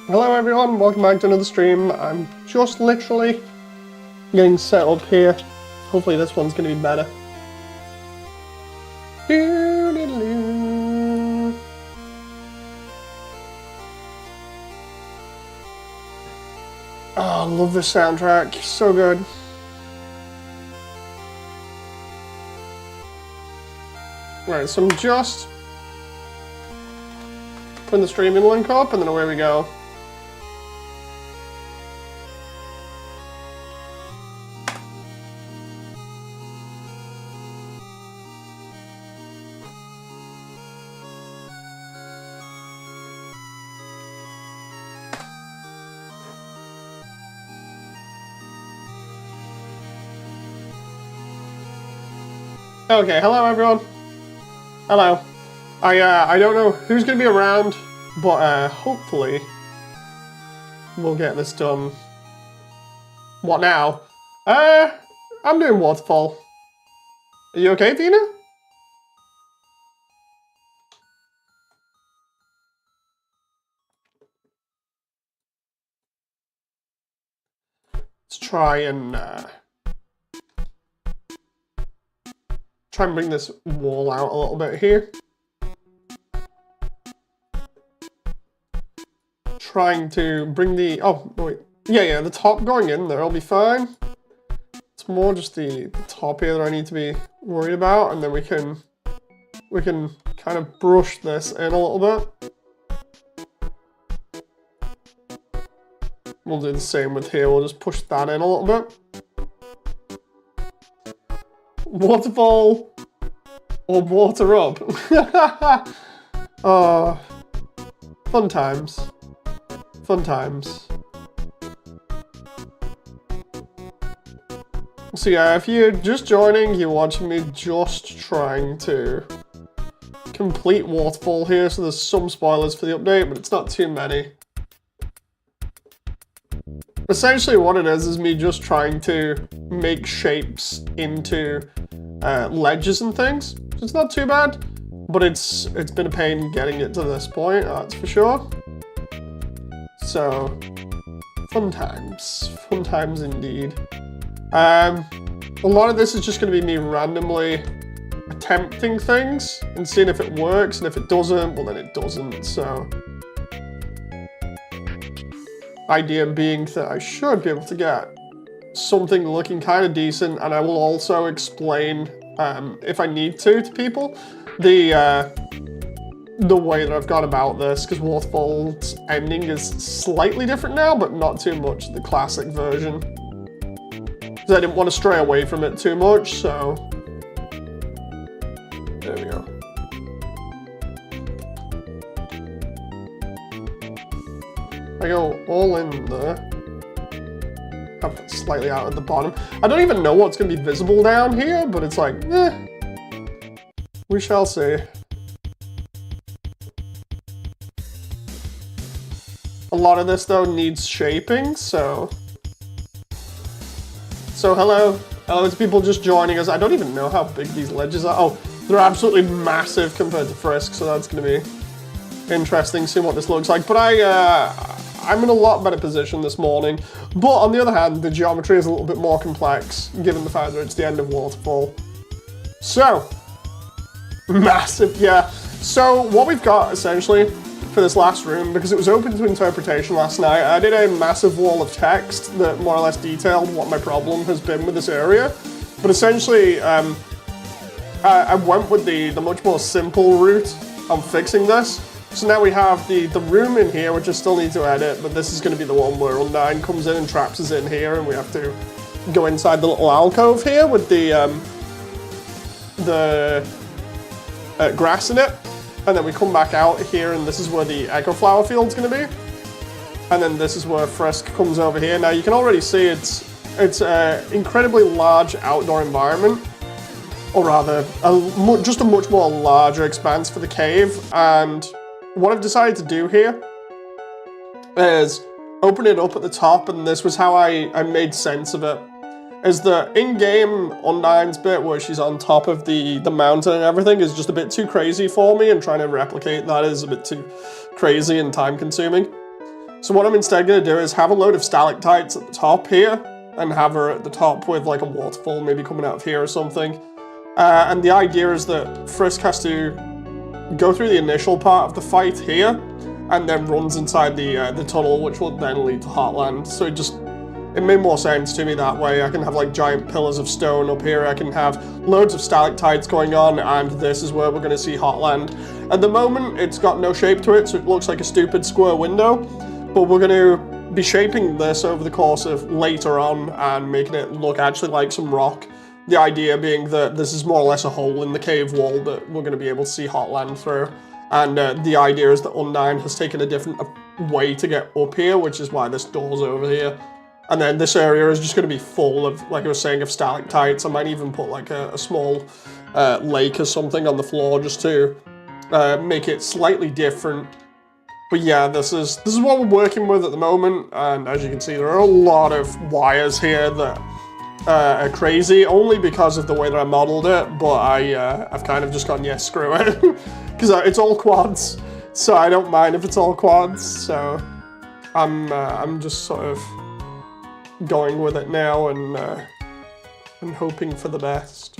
Hello everyone, welcome back to another stream. I'm just literally getting set up here. Hopefully this one's going to be better. Oh, I love this soundtrack, so good. Right, so I'm just putting the streaming link up and then away we go. Okay, hello everyone. Hello. I don't know who's gonna be around, but hopefully we'll get this done. What now? I'm doing Waterfall. Are you okay, Tina? Let's try and bring this wall out a little bit here. Trying to bring the, oh wait, yeah, the top going in there will be fine. It's more just the top here that I need to be worried about, and then we can kind of brush this in a little bit. We'll do the same with here, we'll just push that in a little bit. Waterfall or water up. Oh, fun times. Fun times. So yeah, if you're just joining, you're watching me just trying to complete Waterfall here, so there's some spoilers for the update, but it's not too many. Essentially what it is me just trying to make shapes into ledges and things. So it's not too bad, but it's been a pain getting it to this point, that's for sure. So, fun times indeed. A lot of this is just going to be me randomly attempting things and seeing if it works, and if it doesn't, well then it doesn't, so. Idea being that I should be able to get something looking kind of decent, and I will also explain, if I need to people, the way that I've gone about this, because Waterfall's ending is slightly different now, but not too much the classic version. Because I didn't want to stray away from it too much, so there we go. I go all in there. Have that slightly out at the bottom. I don't even know what's going to be visible down here, but it's like, we shall see. A lot of this, though, needs shaping, so hello to people just joining us. I don't even know how big these ledges are. Oh, they're absolutely massive compared to Frisk, so that's going to be interesting seeing what this looks like. But I'm in a lot better position this morning. But on the other hand, the geometry is a little bit more complex, given the fact that it's the end of Waterfall. So, massive, yeah. So what we've got, essentially, for this last room, because it was open to interpretation last night, I did a massive wall of text that more or less detailed what my problem has been with this area. But essentially, I went with the much more simple route on fixing this. So now we have the room in here, which I still need to edit, but this is going to be the one where Undyne comes in and traps us in here, and we have to go inside the little alcove here with the grass in it. And then we come back out here, and this is where the Echo Flower Field's going to be. And then this is where Frisk comes over here. Now you can already see it's an incredibly large outdoor environment, or rather, just a much more larger expanse for the cave. And what I've decided to do here is open it up at the top, and this was how I made sense of it. Is the in-game Undyne's bit where she's on top of the mountain and everything is just a bit too crazy for me, and trying to replicate that is a bit too crazy and time-consuming. So what I'm instead going to do is have a load of stalactites at the top here, and have her at the top with like a waterfall maybe coming out of here or something. And the idea is that Frisk has to go through the initial part of the fight here, and then runs inside the tunnel, which will then lead to Heartland. So it made more sense to me that way. I can have like giant pillars of stone up here, I can have loads of stalactites going on, and this is where we're going to see Heartland. At the moment, it's got no shape to it, so it looks like a stupid square window, but we're going to be shaping this over the course of later on and making it look actually like some rock. The idea being that this is more or less a hole in the cave wall that we're going to be able to see Heartland through. And the idea is that Undyne has taken a different way to get up here, which is why this door's over here. And then this area is just going to be full of, like I was saying, of stalactites. I might even put like a small lake or something on the floor just to make it slightly different. But yeah, this is what we're working with at the moment. And as you can see, there are a lot of wires here that are crazy, only because of the way that I modeled it. But I've kind of just gone, yeah, screw it. Because it's all quads, so I don't mind if it's all quads. So I'm just sort of going with it now and hoping for the best.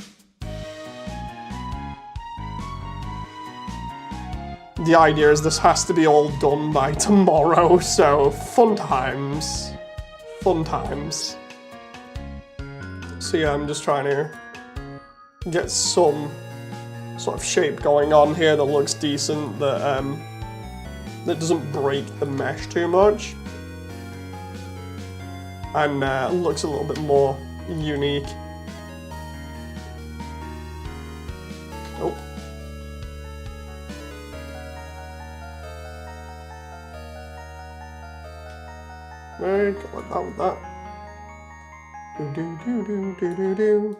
The idea is this has to be all done by tomorrow, so fun times. Fun times. So yeah, I'm just trying to get some sort of shape going on here that looks decent, that doesn't break the mesh too much, and looks a little bit more unique. Oh. There, go like that with that. Do do do do do do do.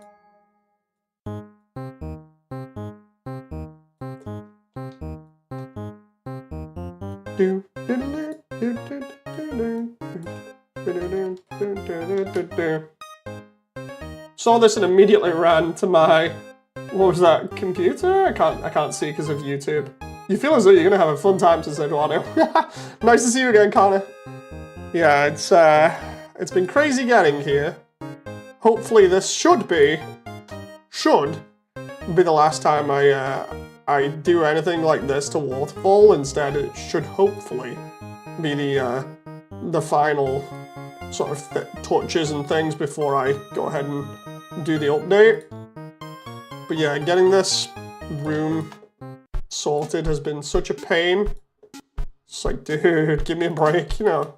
Saw this and immediately ran to my, what was that, computer? I can't see because of YouTube. You feel as though you're gonna have a fun time since Eduardo. Nice to see you again, Connor. Yeah, it's been crazy getting here. Hopefully this should be the last time I do anything like this to Waterfall. Instead, it should hopefully be the final sort of touches and things before I go ahead and do the update. But yeah, getting this room sorted has been such a pain. It's like, dude, give me a break, you know.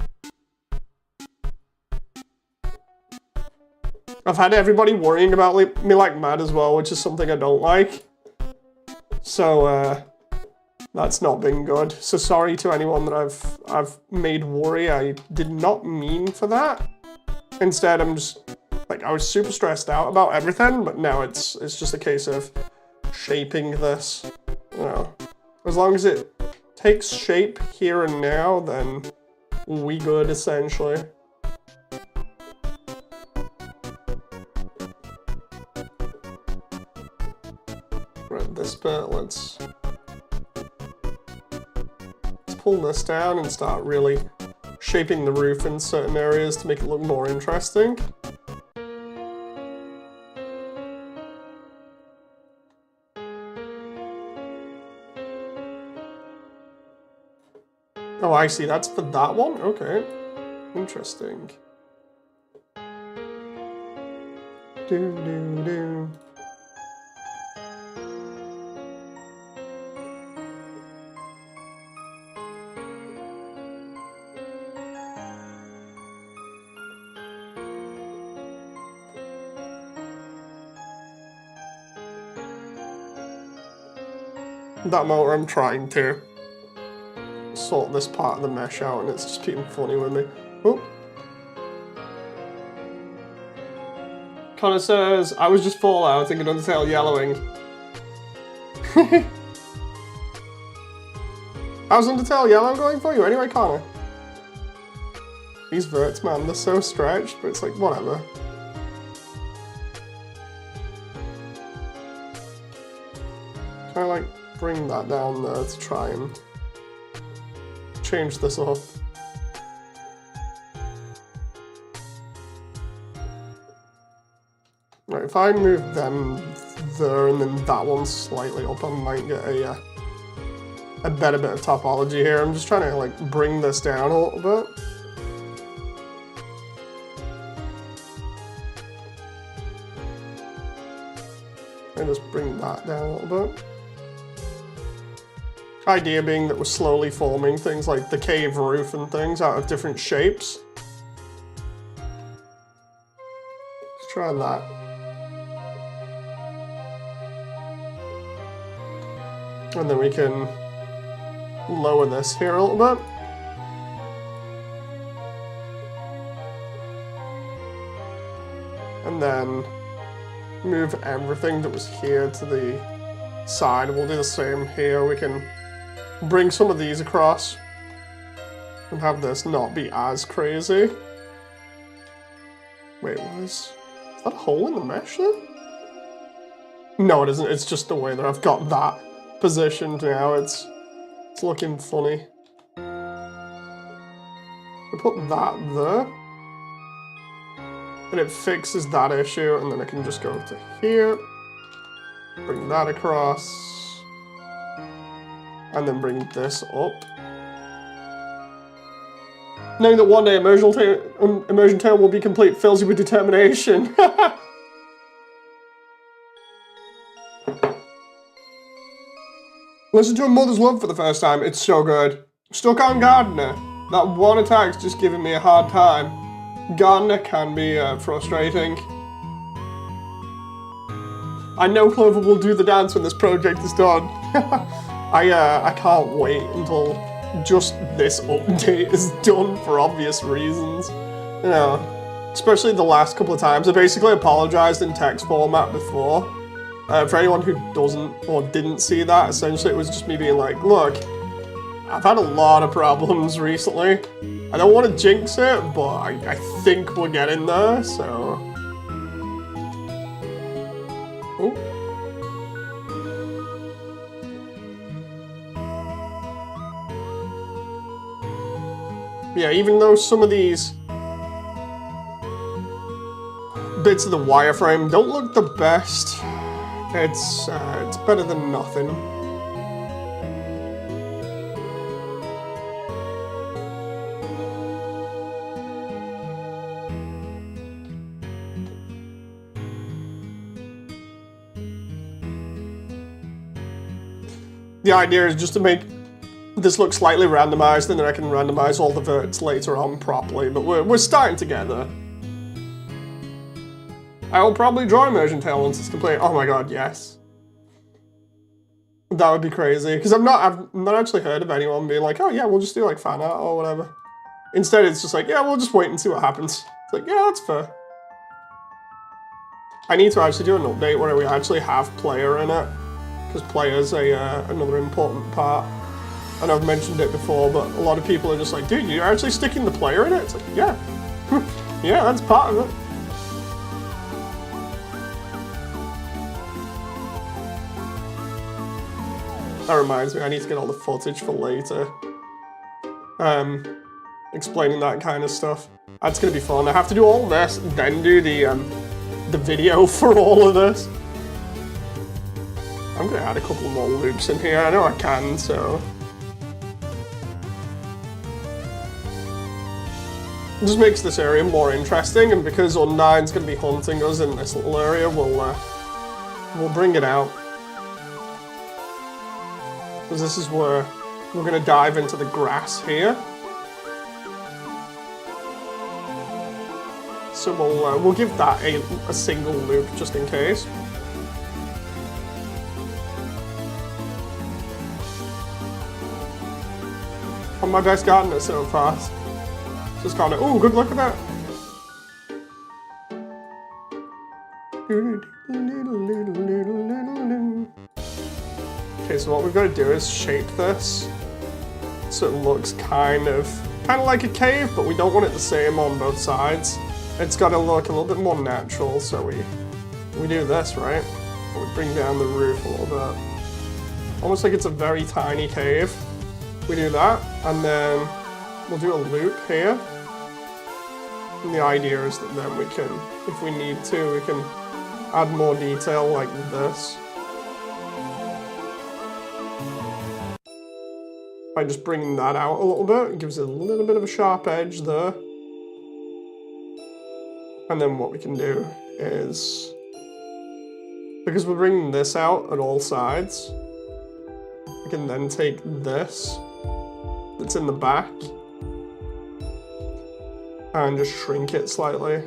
I've had everybody worrying about me like mad as well, which is something I don't like. So, that's not been good. So sorry to anyone that I've made worry. I did not mean for that. Instead, I'm just, like, I was super stressed out about everything, but now it's just a case of shaping this, you know. As long as it takes shape here and now, then we good, essentially. Right, this bit, let's pull this down and start really shaping the roof in certain areas to make it look more interesting. Oh, I see, that's for that one? Okay. Interesting. Do. That moment where I'm trying to sort this part of the mesh out and it's just being funny with me. Oh. Connor says, I was just Fallout thinking Undertale yellowing. How's Undertale yellow going for you anyway, Connor? These verts, man, they're so stretched, but it's like, whatever. Can I like bring that down there to try and change this up? if I move them there and then that one slightly up, I might get a better bit of topology here. I'm just trying to like bring this down a little bit. And just bring that down a little bit. Idea being that we're slowly forming things like the cave roof and things out of different shapes. Let's try that. And then we can lower this here a little bit. And then move everything that was here to the side. We'll do the same here. We can bring some of these across and have this not be as crazy. Wait, is that a hole in the mesh then? No, it isn't. It's just the way that I've got that positioned now. It's looking funny. We put that there. And it fixes that issue, and then I can just go to here, bring that across, and then bring this up. Knowing that one day Immersiontale will be complete fills you with determination. Listen to a mother's love for the first time, it's so good. Stuck on Gardener. That one attack's just giving me a hard time. Gardener can be frustrating. I know Clover will do the dance when this project is done. I can't wait until just this update is done for obvious reasons. You know, especially the last couple of times. I basically apologized in text format before. For anyone who doesn't or didn't see that, essentially it was just me being like, look, I've had a lot of problems recently. I don't want to jinx it, but I think we're getting there, so... Ooh. Yeah, even though some of these bits of the wireframe don't look the best, it's better than nothing. The idea is just to make this look slightly randomized, and then I can randomize all the verts later on properly, but we're starting together. I will probably draw Immersiontale once it's complete. Oh my god, yes. That would be crazy, because I've not actually heard of anyone being like, oh yeah, we'll just do like fan art or whatever. Instead it's just like, yeah, we'll just wait and see what happens. It's like, yeah, that's fair. I need to actually do an update where we actually have player in it. Because player's another important part. I know I've mentioned it before, but a lot of people are just like, dude, you're actually sticking the player in it? It's like, yeah. Yeah, that's part of it. That reminds me, I need to get all the footage for later. Explaining that kind of stuff. That's gonna be fun. I have to do all this, then do the video for all of this. I'm gonna add a couple more loops in here. I know I can, so... It just makes this area more interesting, and because Undyne's gonna be hunting us in this little area, we'll bring it out. Because this is where we're gonna dive into the grass here. So we'll give that a single loop just in case. I'm my best gardener so far. Just kind of, ooh, good luck with that. Okay, so what we've got to do is shape this so it looks kind of like a cave, but we don't want it the same on both sides. It's got to look a little bit more natural, so we do this, right? We bring down the roof a little bit. Almost like it's a very tiny cave. We do that, and then we'll do a loop here. And the idea is that then we can, if we need to, we can add more detail like this. By just bringing that out a little bit, it gives it a little bit of a sharp edge there. And then what we can do is, because we're bringing this out at all sides, we can then take this that's in the back and just shrink it slightly.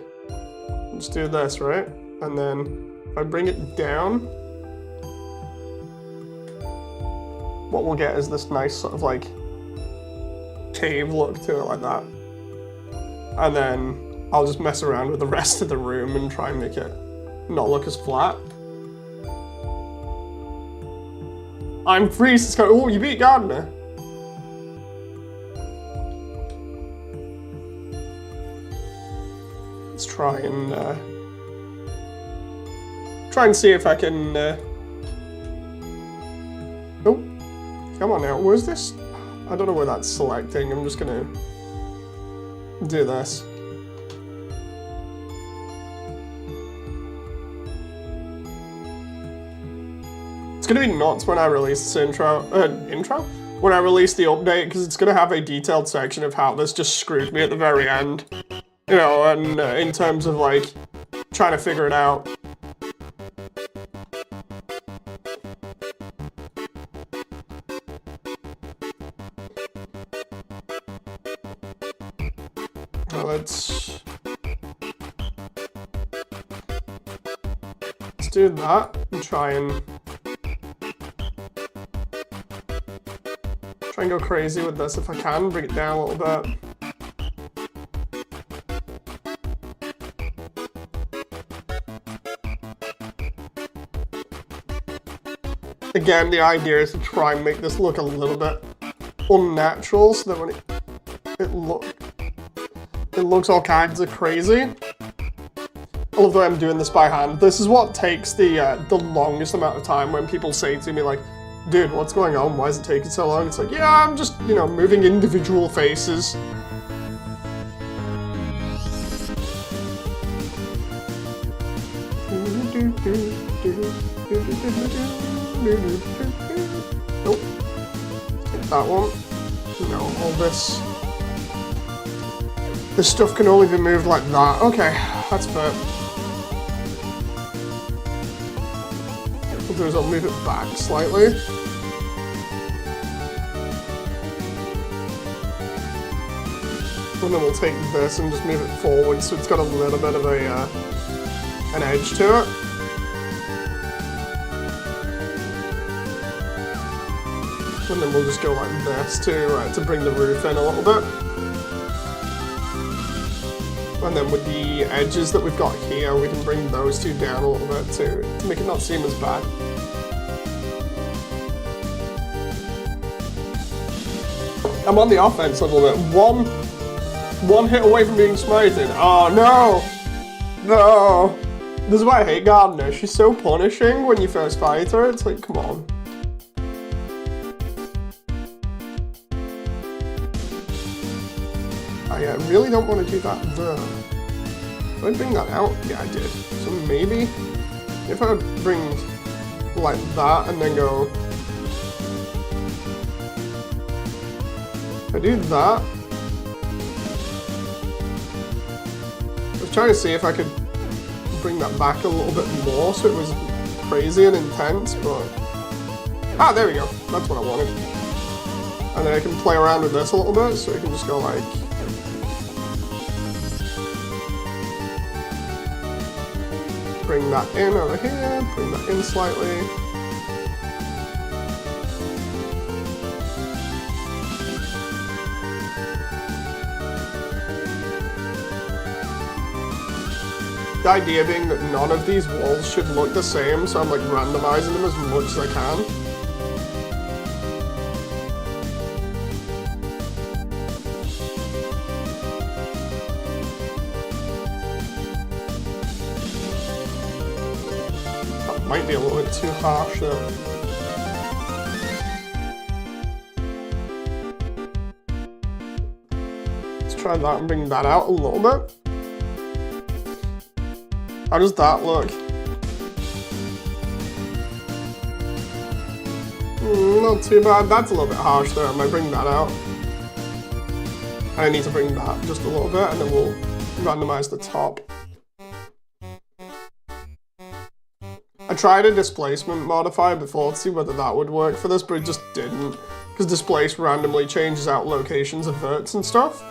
Just do this, right? And then if I bring it down, what we'll get is this nice sort of like cave look to it like that. And then I'll just mess around with the rest of the room and try and make it not look as flat. I'm freezing. Oh, you beat Gardener. Let's try and see if I can. Oh, come on now. Where's this? I don't know where that's selecting. I'm just gonna do this. It's gonna be nuts when I release this intro. When I release the update, because it's gonna have a detailed section of how this just screwed me at the very end. You know, and in terms of like trying to figure it out. Let's do that and try and go crazy with this if I can. Bring it down a little bit. Again, the idea is to try and make this look a little bit unnatural so that when it looks all kinds of crazy. I love the way I'm doing this by hand. This is what takes the longest amount of time when people say to me like, dude, what's going on? Why is it taking so long? It's like, yeah, I'm just, you know, moving individual faces. Nope. Get that one. No, all this. This stuff can only be moved like that. Okay, that's fair. What I'll do is I'll move it back slightly. And then we'll take this and just move it forward so it's got a little bit of an edge to it. And then we'll just go like this to bring the roof in a little bit. And then with the edges that we've got here, we can bring those two down a little bit to make it not seem as bad. I'm on the offense a little bit. One hit away from being smited. Oh no! No! This is why I hate Gardener. She's so punishing when you first fight her. It's like, come on. I really don't want to do that there. Did I bring that out? Yeah, I did. So maybe if I bring like that and then go, if I do that, I was trying to see if I could bring that back a little bit more so it was crazy and intense, but there we go. That's what I wanted. And then I can play around with this a little bit, so we can just go like, bring that in over here, bring that in slightly. The idea being that none of these walls should look the same, so I'm like randomizing them as much as I can. Might be a little bit too harsh though. Let's try that and bring that out a little bit. How does that look? Not too bad. That's a little bit harsh there. I might bring that out. I need to bring that just a little bit, and then we'll randomize the top. I tried a displacement modifier before to see whether that would work for this, but it just didn't. Because displace randomly changes out locations of verts and stuff.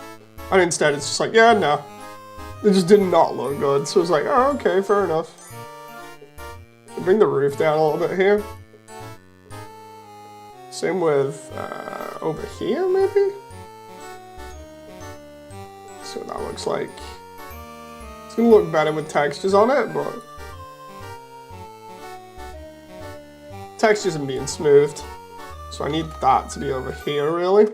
And instead it's just like, yeah, no. It just did not look good. So it was like, oh, okay, fair enough. Bring the roof down a little bit here. Same with over here, maybe? See what that looks like. It's gonna look better with textures on it, but textures are being smoothed. So I need that to be over here, really.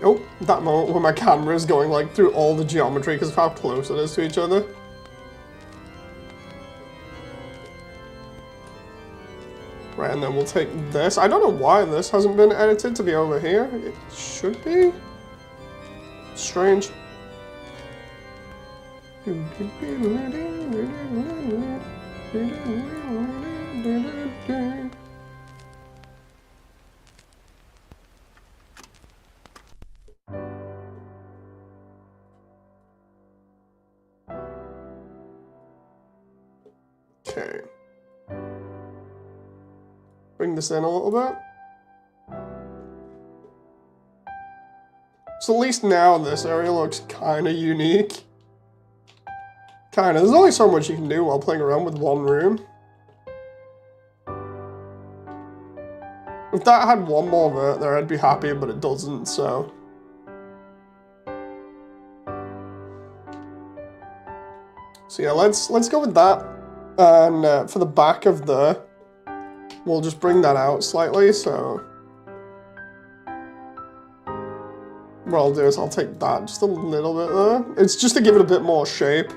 Oh, that moment where my camera is going like through all the geometry because of how close it is to each other. Right, and then we'll take this. I don't know why this hasn't been edited to be over here. It should be. Strange. Okay. Bring this in a little bit. So at least now this area looks kind of unique. Kind of. There's only so much you can do while playing around with one room. If that had one more vert there, I'd be happy, but it doesn't, so. So yeah, let's go with that. And for the back of the, we'll just bring that out slightly, so. What I'll do is I'll take that just a little bit there. It's just to give it a bit more shape.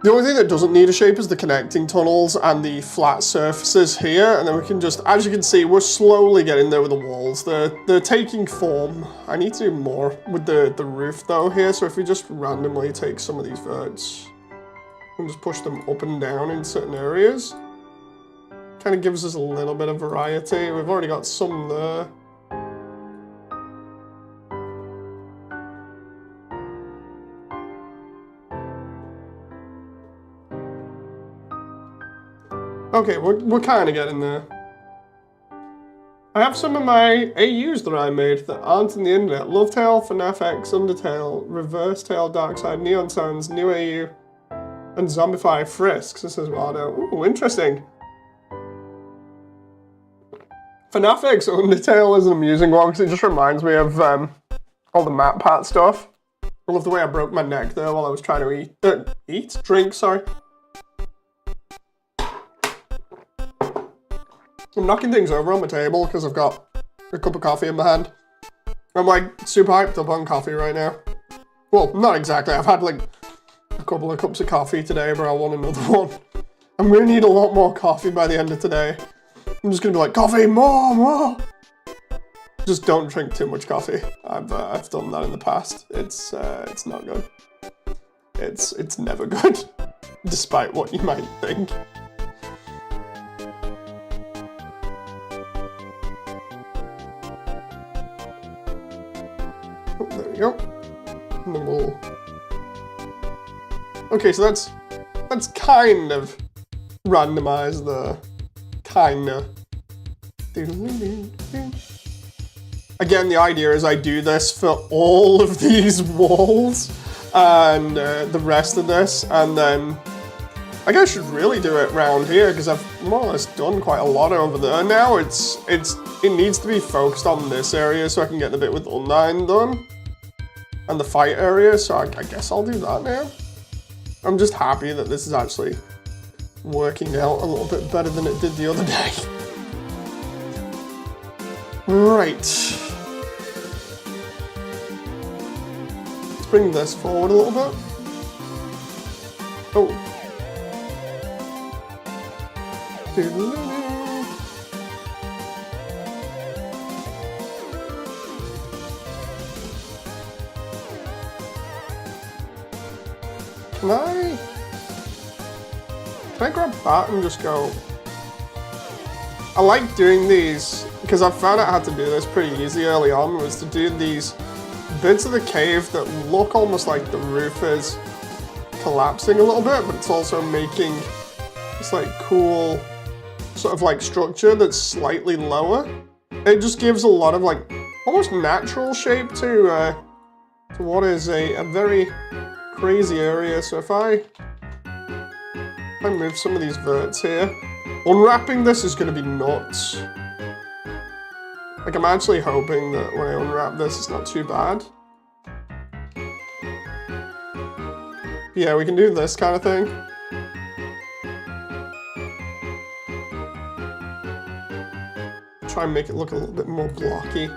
The only thing that doesn't need a shape is the connecting tunnels and the flat surfaces here, and then we can just, as you can see, we're slowly getting there with the walls. They're taking form. I need to do more with the roof though here, so if we just randomly take some of these verts and just push them up and down in certain areas, kind of gives us a little bit of variety. We've already got some there. Okay, we're kind of getting there. I have some of my AUs that I made that aren't in the internet. Lovetail, FNAFX, Undertale, Reverse Tail, Darkside, Neon Sands, New AU, and Zombify Frisks. This is Wado. Ooh, interesting. FNAFX Undertale is an amusing one because it just reminds me of all the map part stuff. I love the way I broke my neck there while I was trying to drink, sorry. I'm knocking things over on my table because I've got a cup of coffee in my hand. I'm like super hyped up on coffee right now. Well, not exactly. I've had like a couple of cups of coffee today, but I want another one. I'm going to need a lot more coffee by the end of today. I'm just going to be like, coffee, more. Just don't drink too much coffee. I've done that in the past. It's not good. It's never good, despite what you might think. There we go. And then we'll... Okay, so that's kind of randomized the kinda. Again, the idea is I do this for all of these walls and the rest of this, and then I guess I should really do it round here because I've more or less done quite a lot over there. Now it needs to be focused on this area so I can get the bit with Undyne done and the fight area. So I guess I'll do that now. I'm just happy that this is actually working out a little bit better than it did the other day. Right. Let's bring this forward a little bit. Oh. Can I grab that and just go? I like doing these because I found out how to do this pretty easy early on, was to do these bits of the cave that look almost like the roof is collapsing a little bit, but it's also making this like cool sort of like structure that's slightly lower. It just gives a lot of like almost natural shape to what is a very crazy area. So if I move some of these verts here, unwrapping this is going to be nuts. Like, I'm actually hoping that when I unwrap this, it's not too bad. Yeah, we can do this kind of thing. Try and make it look a little bit more blocky.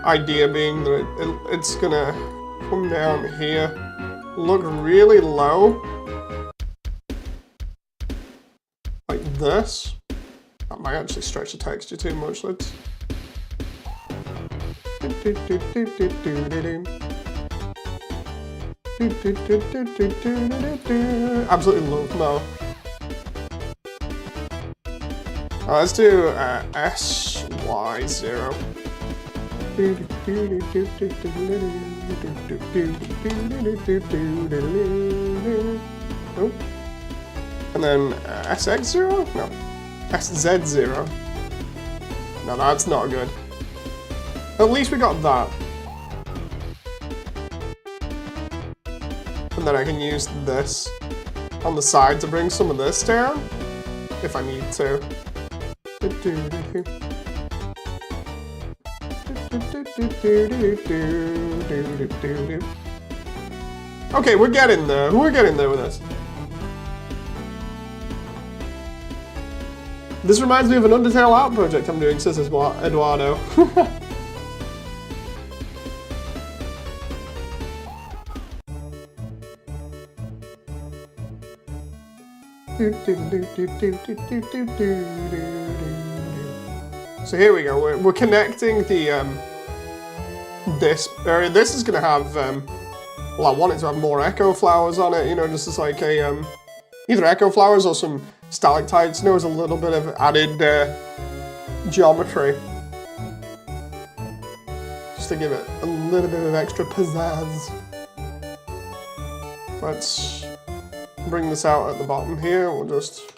Idea being that it's gonna come down here, look really low, like this. That might actually stretch the texture too much. Let's. Absolutely love Mo. Let's do SY0. Oh. And then SX0? No. SZ0. No, that's not good. At least we got that. And then I can use this on the side to bring some of this down, if I need to. Okay, we're getting there. We're getting there with this. This reminds me of an UndertaleAU project I'm doing, says Eduardo. So here we go. We're connecting the this area. This is going to have well, I want it to have more echo flowers on it. You know, just as like a either echo flowers or some stalactites. You know, as a little bit of added geometry, just to give it a little bit of extra pizzazz. Let's bring this out at the bottom here. We'll just.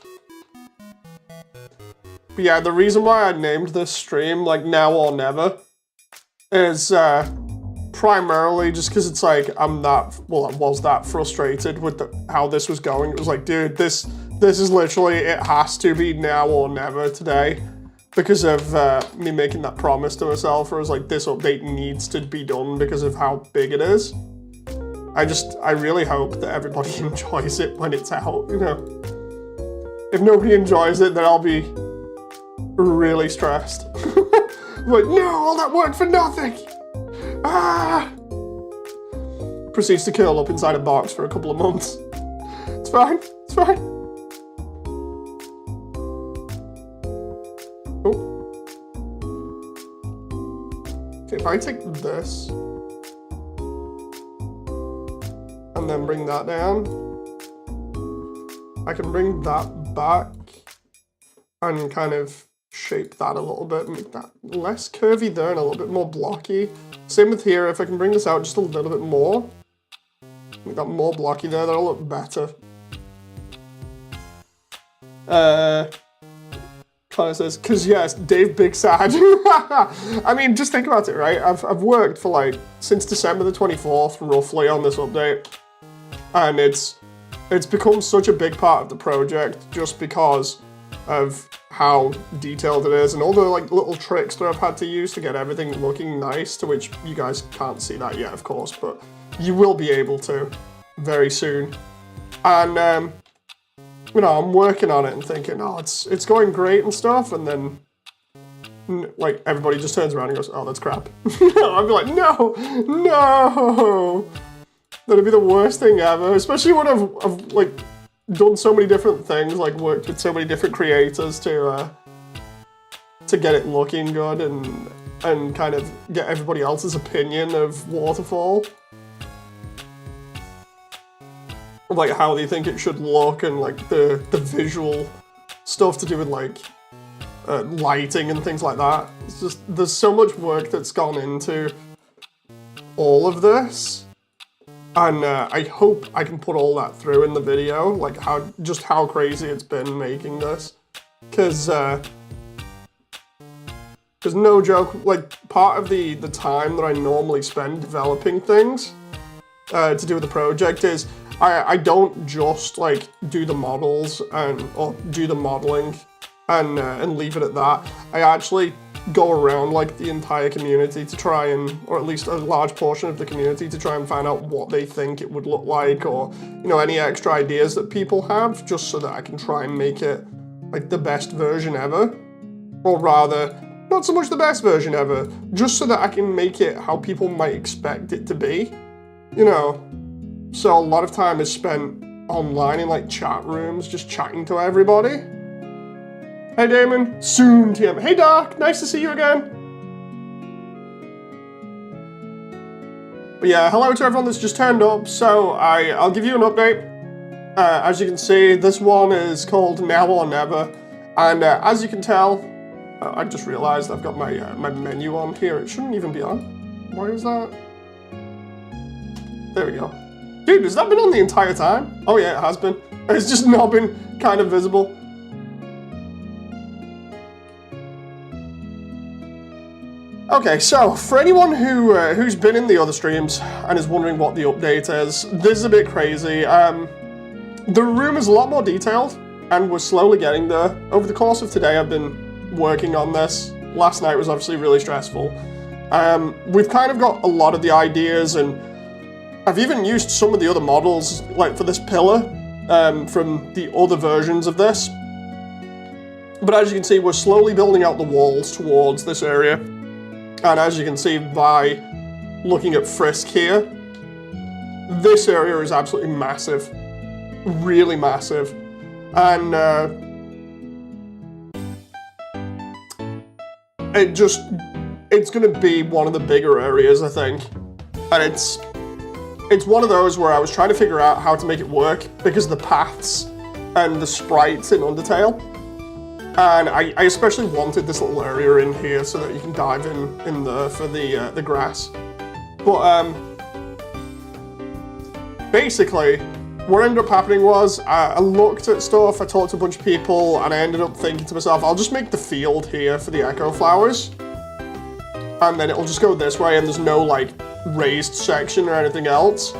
But yeah, the reason why I named this stream like Now or Never is primarily just because it's like I was that frustrated with how this was going. It was like, dude, this is literally, it has to be now or never today because of me making that promise to myself. Where I was like, this update needs to be done because of how big it is. I really hope that everybody enjoys it when it's out, you know. If nobody enjoys it, then I'll be really stressed. Like, no, all that work for nothing! Ah! Proceeds to curl up inside a box for a couple of months. It's fine, it's fine. Oh. Okay, if I take this and then bring that down, I can bring that back and kind of shape that a little bit, make that less curvy there and a little bit more blocky. Same with here, if I can bring this out just a little bit more, make that more blocky there, that'll look better. Connor says, cause yes, Dave Big Sad. I mean, just think about it, right? I've worked for like, since December the 24th, roughly, on this update. And it's become such a big part of the project just because of how detailed it is and all the like little tricks that I've had to use to get everything looking nice, to which you guys can't see that yet, of course, but you will be able to very soon. And you know, I'm working on it and thinking, oh, it's going great and stuff, and then like everybody just turns around and goes, oh, that's crap. I'd be like, no, that'd be the worst thing ever, especially when I've like done so many different things, like worked with so many different creators to get it looking good, and and kind of get everybody else's opinion of Waterfall. Like how they think it should look and like the visual stuff to do with like lighting and things like that. It's just, there's so much work that's gone into all of this. And I hope I can put all that through in the video, like how crazy it's been making this. Cause no joke, like part of the time that I normally spend developing things to do with the project is I don't just like do the models or do the modeling and leave it at that. I actually go around like the entire community to try and, or at least a large portion of the community, to try and find out what they think it would look like, or, you know, any extra ideas that people have, just so that I can try and make it like the best version ever. Or rather, not so much the best version ever, just so that I can make it how people might expect it to be, you know. So a lot of time is spent online in like chat rooms, just chatting to everybody. Hey Damon, soon TM. Hey Doc, nice to see you again. But yeah, hello to everyone that's just turned up. So I'll give you an update. As you can see, this one is called Now or Never. And as you can tell, I just realized I've got my menu on here. It shouldn't even be on. Why is that? There we go. Dude, has that been on the entire time? Oh yeah, it has been. It's just not been kind of visible. Okay, so for anyone who's been in the other streams and is wondering what the update is, this is a bit crazy. The room is a lot more detailed, and we're slowly getting there. Over the course of today, I've been working on this. Last night was obviously really stressful. We've kind of got a lot of the ideas, and I've even used some of the other models, like for this pillar, from the other versions of this. But as you can see, we're slowly building out the walls towards this area. And as you can see by looking at Frisk here, this area is absolutely massive, really massive. And it's gonna be one of the bigger areas, I think. And it's one of those where I was trying to figure out how to make it work because of the paths and the sprites in Undertale. And I especially wanted this little area in here so that you can dive in there for the grass. But basically, what ended up happening was I looked at stuff, I talked to a bunch of people, and I ended up thinking to myself, I'll just make the field here for the echo flowers. And then it'll just go this way, and there's no like raised section or anything else.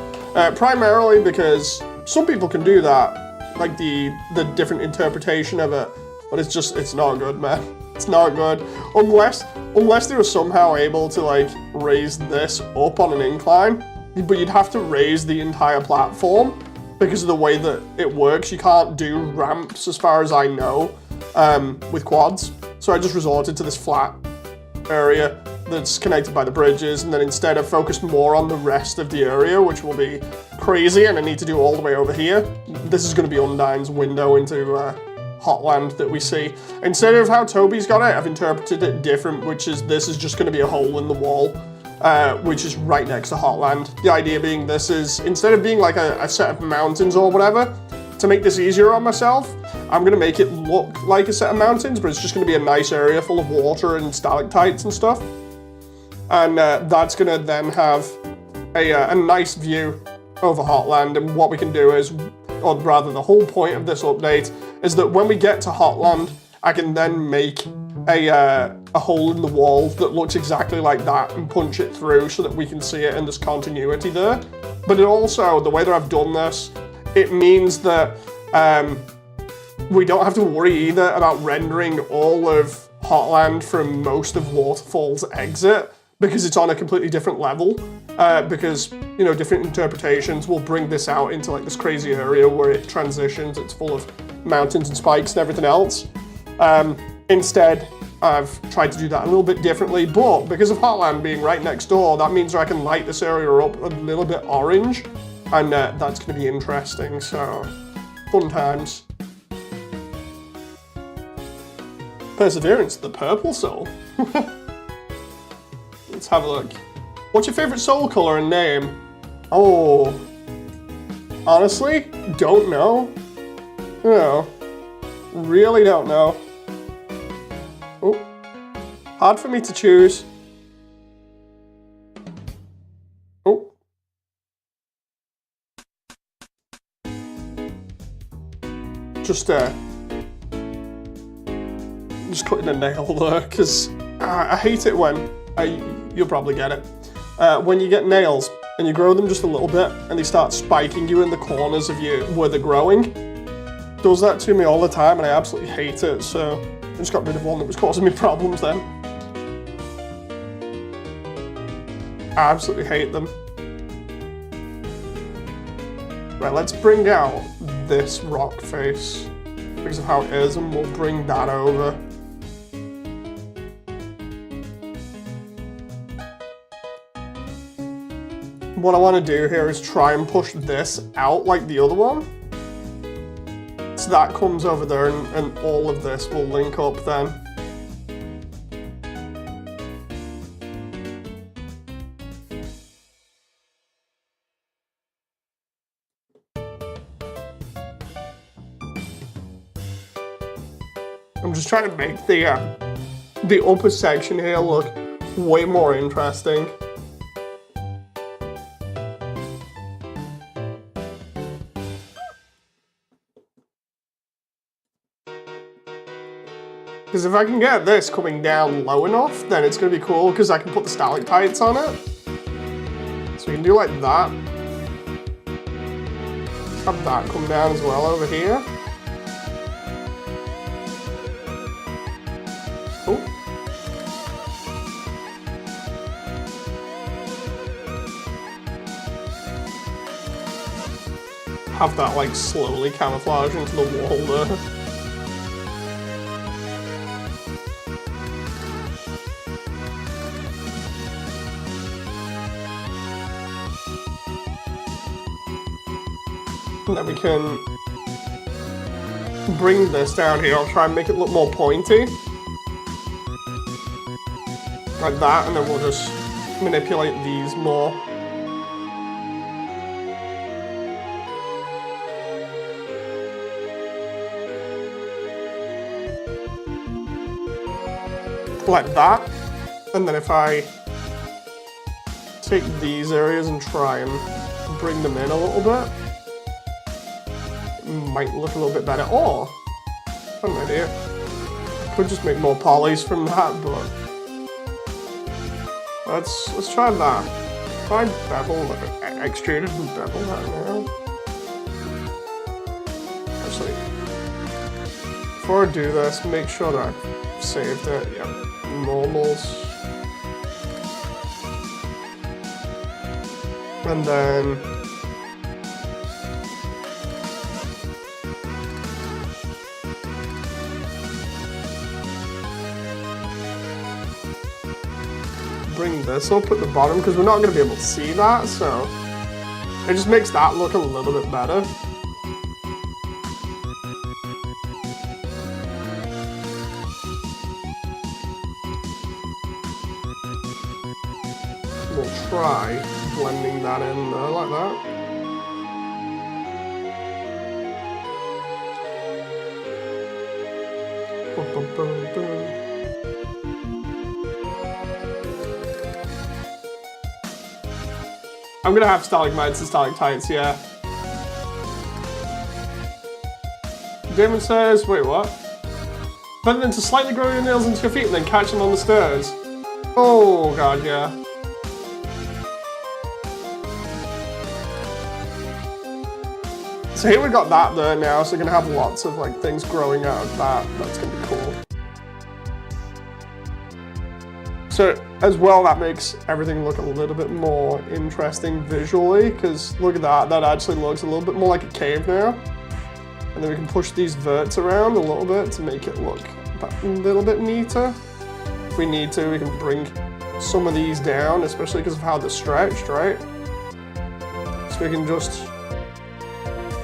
Primarily because some people can do that, like the different interpretation of it. But it's not good, man. It's not good. Unless they were somehow able to like raise this up on an incline, but you'd have to raise the entire platform because of the way that it works. You can't do ramps as far as I know with quads. So I just resorted to this flat area that's connected by the bridges, and then instead I've focused more on the rest of the area, which will be crazy, and I need to do all the way over here. This is going to be Undyne's window into Hotland that we see. Instead of how Toby's got it, I've interpreted it different, which is this is just going to be a hole in the wall, which is right next to Hotland. The idea being this is, instead of being like a set of mountains or whatever, to make this easier on myself, I'm going to make it look like a set of mountains, but it's just going to be a nice area full of water and stalactites and stuff. And that's going to then have a nice view over Hotland, and what we can do is, or rather the whole point of this update, is that when we get to Hotland, I can then make a hole in the wall that looks exactly like that and punch it through so that we can see it and there's continuity there. But it also, the way that I've done this, it means that we don't have to worry either about rendering all of Hotland from most of Waterfall's exit, because it's on a completely different level, because, you know, different interpretations will bring this out into like this crazy area where it transitions, it's full of mountains and spikes and everything else. Instead, I've tried to do that a little bit differently, but because of Hotland being right next door, that means I can light this area up a little bit orange, and that's going to be interesting, so fun times. Perseverance, the purple soul. Let's have a look. What's your favorite soul color and name? Oh, honestly, don't know. No, really don't know. Oh, hard for me to choose. Oh. Just cutting a nail there, because I hate it when, you'll probably get it, when you get nails and you grow them just a little bit and they start spiking you in the corners of where they're growing. It does that to me all the time and I absolutely hate it, so I just got rid of one that was causing me problems then. I absolutely hate them. Right, let's bring out this rock face because of how it is, and we'll bring that over. What I want to do here is try and push this out like the other one. So that comes over there and all of this will link up then. I'm just trying to make the upper section here look way more interesting. Because if I can get this coming down low enough, then it's going to be cool because I can put the stalactites on it. So we can do like that. Have that come down as well over here. Oh. Have that like slowly camouflage into the wall there. And then we can bring this down here. I'll try and make it look more pointy. Like that, and then we'll just manipulate these more. Like that. And then if I take these areas and try and bring them in a little bit, might look a little bit better. Or, I have no idea. Could just make more polys from that, but let's try that. Try bevel, extruded and bevel that now. Actually, before I do this, make sure that I've saved it. Yeah, normals. And then bring this up at the bottom because we're not going to be able to see that, so it just makes that look a little bit better. We'll try blending that in there like that. Boom, boom, boom, boom. I'm gonna have stalagmites and stalactites, yeah. Damon says, wait, what? Better than to slightly grow your nails into your feet and then catch them on the stairs. Oh god, yeah. So here we got that there now, so we're gonna have lots of like things growing out of that. That's gonna be cool. So as well, that makes everything look a little bit more interesting visually, because look at that, that actually looks a little bit more like a cave now. And then we can push these verts around a little bit to make it look a little bit neater. If we need to, we can bring some of these down, especially because of how they're stretched, right? So we can just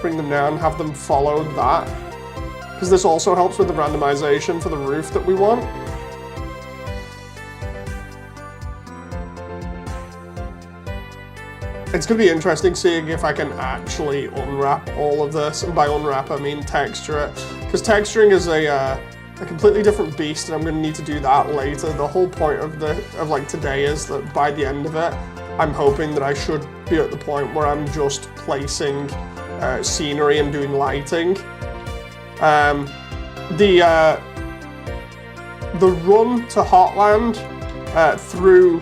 bring them down, have them follow that. Because this also helps with the randomization for the roof that we want. It's going to be interesting seeing if I can actually unwrap all of this, and by unwrap I mean texture it, because texturing is a completely different beast, and I'm going to need to do that later. The whole point of like today is that by the end of it, I'm hoping that I should be at the point where I'm just placing scenery and doing lighting. The run to Hotland through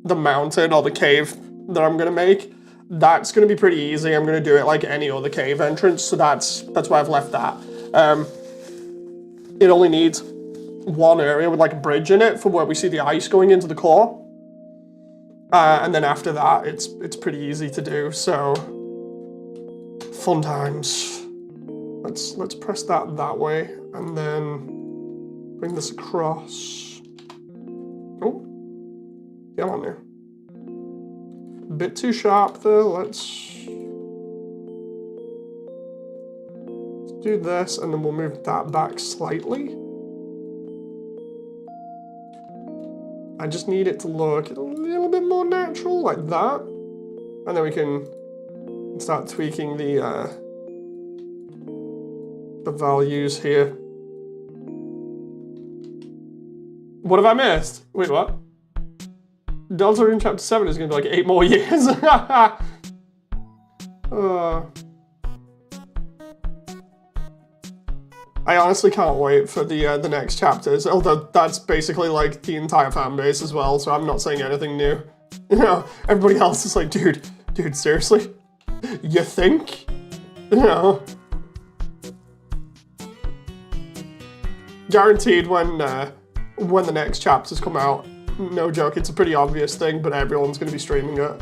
the mountain or the cave that I'm gonna make, that's gonna be pretty easy. I'm gonna do it like any other cave entrance, so that's why I've left that. It only needs one area with like a bridge in it for where we see the ice going into the core, and then after that it's pretty easy to do. So fun times. Let's press that way and then bring this across. Oh. Get on there. A bit too sharp though. Let's do this and then we'll move that back slightly. I just need it to look a little bit more natural, like that. And then we can start tweaking the values here. What have I missed? Wait, what? Delta in Chapter 7 is going to be like 8 more years. I honestly can't wait for the next chapters, although that's basically like the entire fan base as well, so I'm not saying anything new. You know, everybody else is like, dude, seriously? You think? You know? Guaranteed when the next chapters come out, no joke, it's a pretty obvious thing, but everyone's going to be streaming it.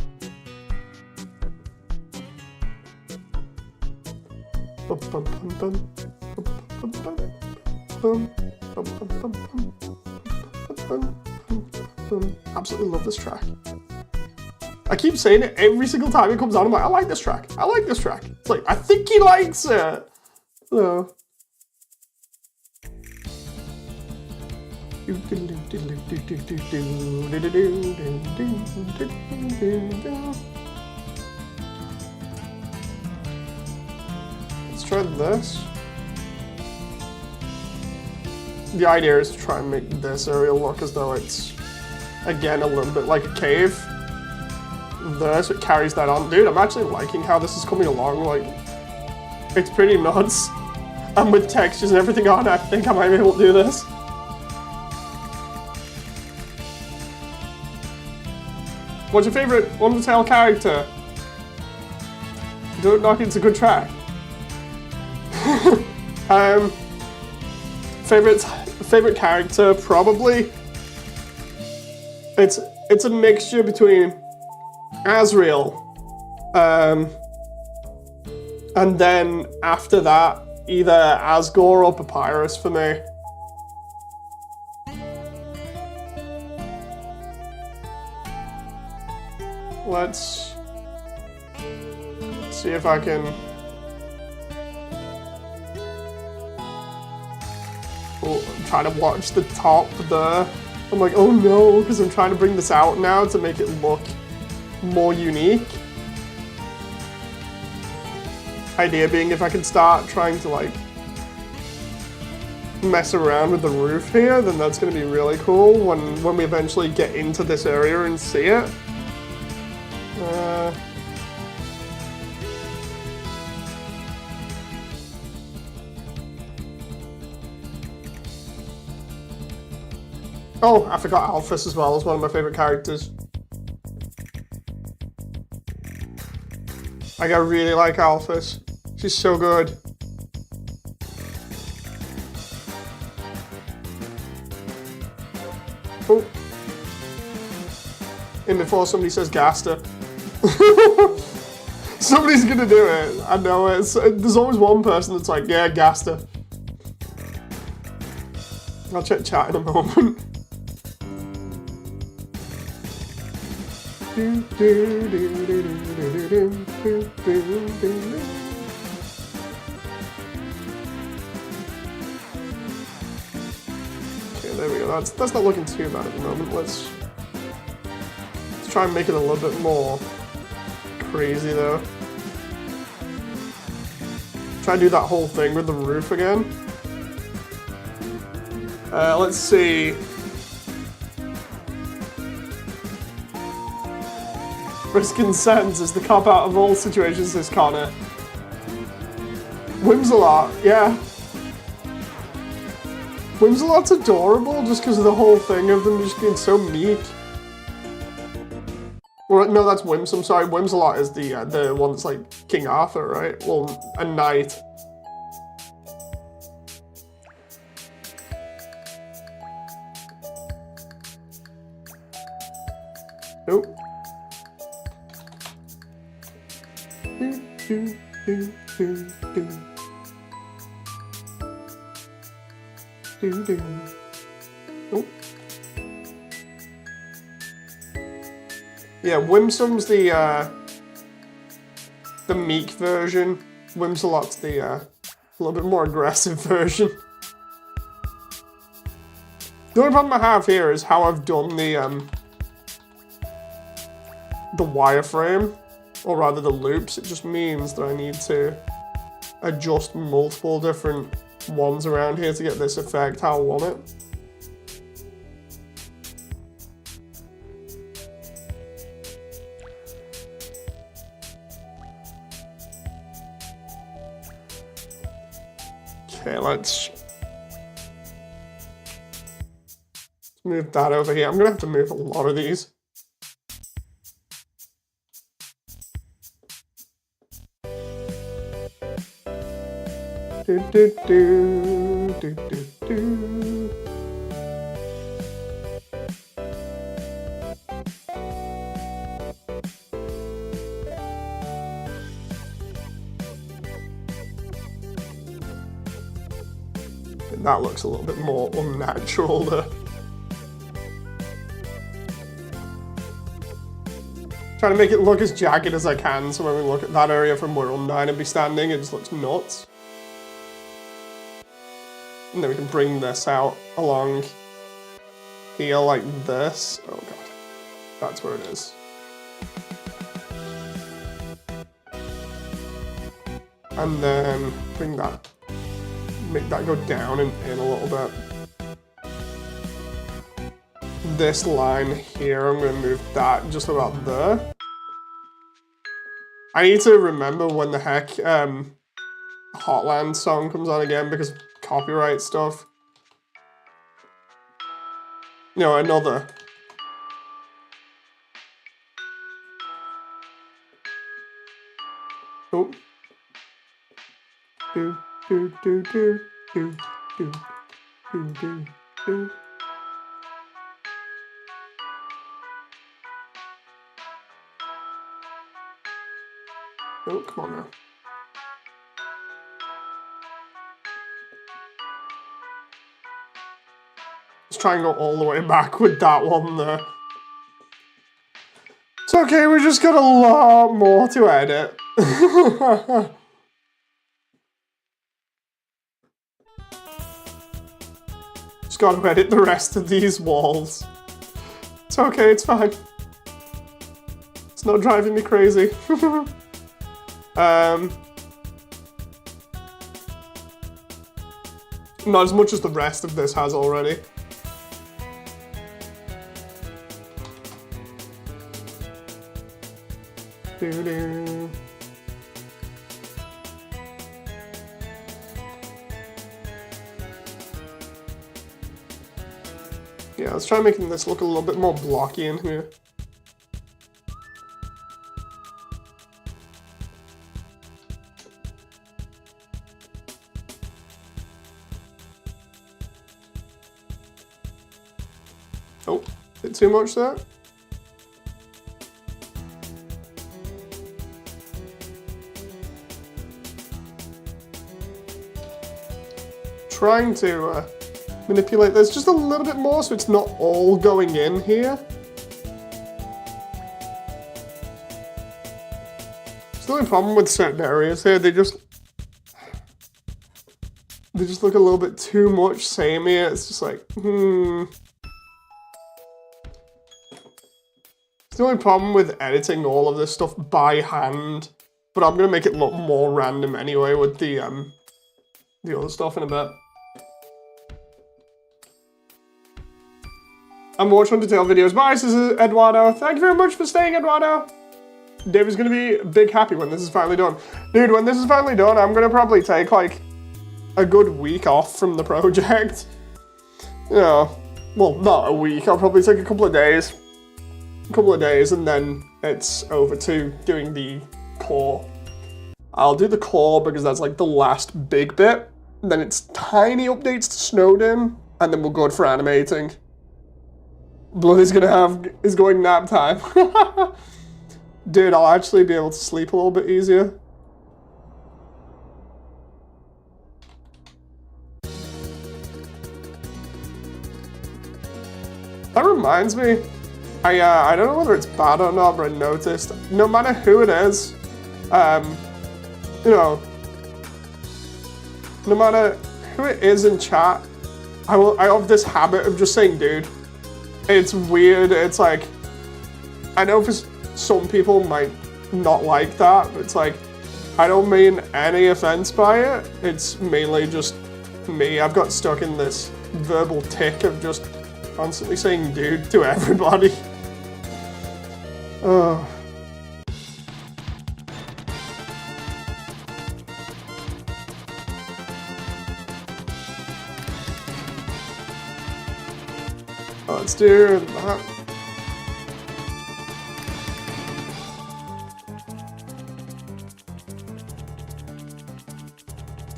Absolutely love this track. I keep saying it every single time it comes on. I'm like, I like this track. I like this track. It's like, I think he likes it. So. Let's try this. The idea is to try and make this area look as though it's, again, a little bit like a cave. There, so it carries that on. Dude, I'm actually liking how this is coming along. Like, it's pretty nuts. And with textures and everything on, I think I might be able to do this. What's your favorite Undertale character? Don't knock it's a good track. Favorite character, probably. It's a mixture between Asriel, and then after that, either Asgore or Papyrus for me. Let's see if I can. Oh, I'm trying to watch the top there. I'm like, oh no, because I'm trying to bring this out now to make it look more unique. Idea being, if I can start trying to like mess around with the roof here, then that's going to be really cool when we eventually get into this area and see it. Oh, I forgot Alphys as well as one of my favorite characters. Like, I really like Alphys. She's so good. Oh. And before somebody says Gaster. Somebody's gonna do it. I know it. There's always one person that's like, yeah, Gaster. I'll check chat in a moment. Okay, there we go. That's not looking too bad at the moment. Let's try and make it a little bit more crazy though. Try and do that whole thing with the roof again. Let's see. Risk and sense is the cop out of all situations, says Connor. Whimsalot, yeah. Whimsalot's adorable just because of the whole thing of them just being so meek. Well, no, that's Whimsum. Sorry, Whimsalot is the one that's like King Arthur, right? Well, a knight. Nope. Oh. Yeah, Whimsum's the meek version. Whimsalot's the a little bit more aggressive version. The only problem I have here is how I've done the wireframe, or rather the loops. It just means that I need to adjust multiple different ones around here to get this effect how I want it. Okay, let's move that over here. I'm gonna have to move a lot of these. That looks a little bit more unnatural there. Trying to make it look as jagged as I can, so when we look at that area from where Undyne would be standing, it just looks nuts. And then we can bring this out along here like this. Oh god, that's where it is. And then bring that, make that go down and in a little bit. This line here, I'm going to move that just about there. I need to remember when the heck Hotland song comes on again because of copyright stuff. No, another. Oh. Do, do, do, do, do, do, do, do, do. Oh, come on now. Let's try and go all the way back with that one there. It's okay, we just got a lot more to edit. Just gotta edit the rest of these walls. It's okay, it's fine. It's not driving me crazy. Not as much as the rest of this has already. Doo-doo. Yeah, let's try making this look a little bit more blocky in here. Oh, bit too much there. Trying to manipulate this just a little bit more so it's not all going in here. It's the only problem with certain areas here, they just look a little bit too much samey. It's just like, It's the only problem with editing all of this stuff by hand, but I'm gonna make it look more random anyway with the other stuff in a bit. I'm watching Undertale videos. Bye, this is Eduardo. Thank you very much for staying, Eduardo. Dave is gonna be big happy when this is finally done. Dude, when this is finally done, I'm gonna probably take like a good week off from the project. You know, well, not a week. I'll probably take a couple of days. And then it's over to doing the core. I'll do the core because that's like the last big bit. Then it's tiny updates to Snowden, and then we'll go for animating. Blood is going nap time. Dude, I'll actually be able to sleep a little bit easier. That reminds me, I don't know whether it's bad or not, but I noticed, no matter who it is, you know, no matter who it is in chat, I have this habit of just saying dude. It's weird, it's like, I know for some people might not like that, but it's like, I don't mean any offense by it, it's mainly just me. I've got stuck in this verbal tick of just constantly saying dude to everybody. Oh. Let's do that.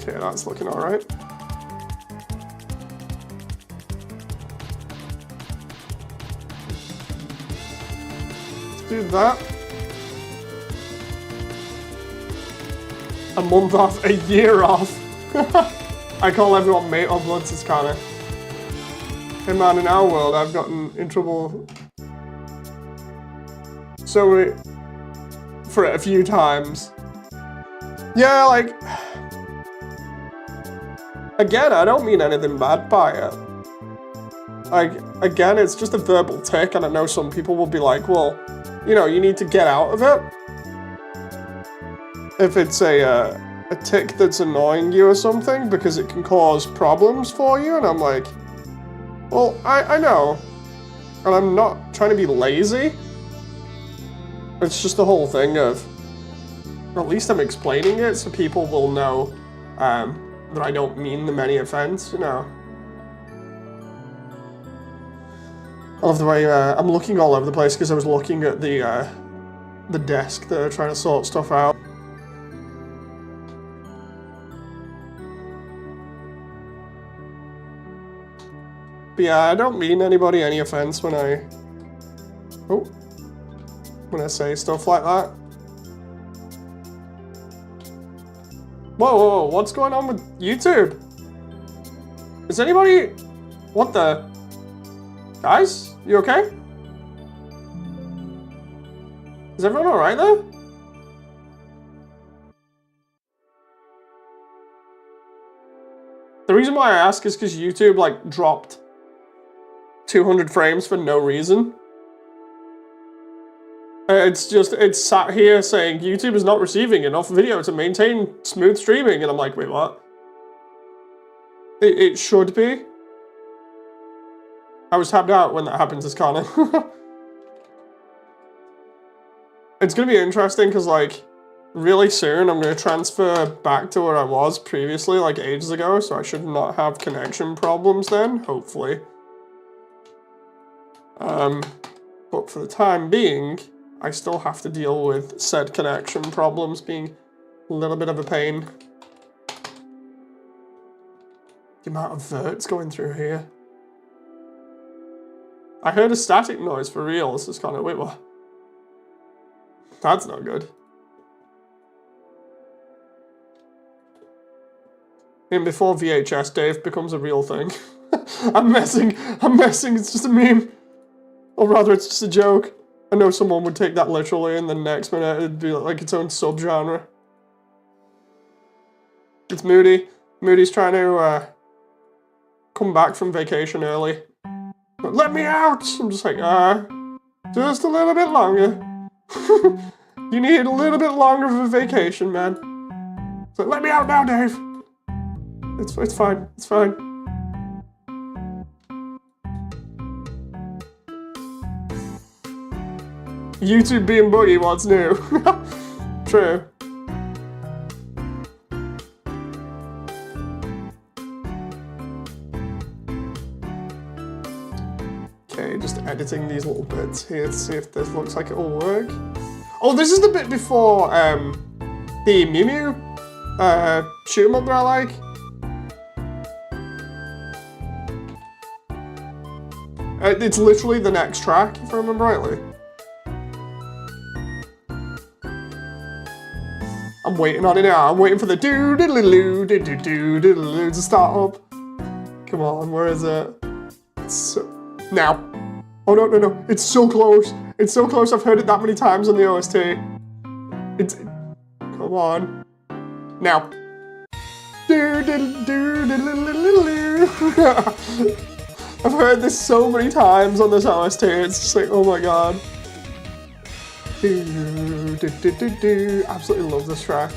Okay, that's looking all right. Let's do that. A month off, a year off. I call everyone mate on Blood, it's kinda. Hey man, in our world, I've gotten in trouble for it a few times. Yeah, like, again, I don't mean anything bad by it. Like, again, it's just a verbal tick, and I know some people will be like, well, you know, you need to get out of it. If it's a tick that's annoying you or something, because it can cause problems for you, and I'm like, well, I know, and I'm not trying to be lazy. It's just the whole thing of, at least I'm explaining it so people will know that I don't mean them any offense, you know. I love the way I'm looking all over the place because I was looking at the desk there trying to sort stuff out. But yeah, I don't mean anybody any offense when I say stuff like that. Whoa, what's going on with YouTube? Is anybody... What the... Guys, you okay? Is everyone alright there? The reason why I ask is because YouTube, like, dropped 200 frames for no reason. It's sat here saying YouTube is not receiving enough video to maintain smooth streaming, and I'm like, wait, what? It should be. I was tapped out when that happens, as Connor. It's gonna be interesting because, like, really soon I'm gonna transfer back to where I was previously, like ages ago, so I should not have connection problems then, hopefully. But for the time being, I still have to deal with said connection problems being a little bit of a pain. The amount of verts going through here. I heard a static noise for real. This is kind of, wait, what? That's not good. And before VHS Dave becomes a real thing. I'm messing, it's just a meme. Or rather, it's just a joke. I know someone would take that literally, and the next minute it'd be like its own subgenre. It's Moody. Moody's trying to come back from vacation early. But let me out! I'm just like, Just a little bit longer. You need a little bit longer of a vacation, man. So let me out now, Dave. It's fine. It's fine. YouTube being boogie, what's new? True. Okay, just editing these little bits here to see if this looks like it'll work. Oh, this is the bit before the Mew Mew shoot 'em up that I like. It's literally the next track, if I remember rightly. I'm waiting on it now. I'm waiting for the do-diddle-doo, to start up. Come on, where is it? Now. Oh, no. It's so close. It's so close. I've heard it that many times on the OST. Come on. Now. I've heard this so many times on this OST. It's just like, oh my god. Absolutely love this track.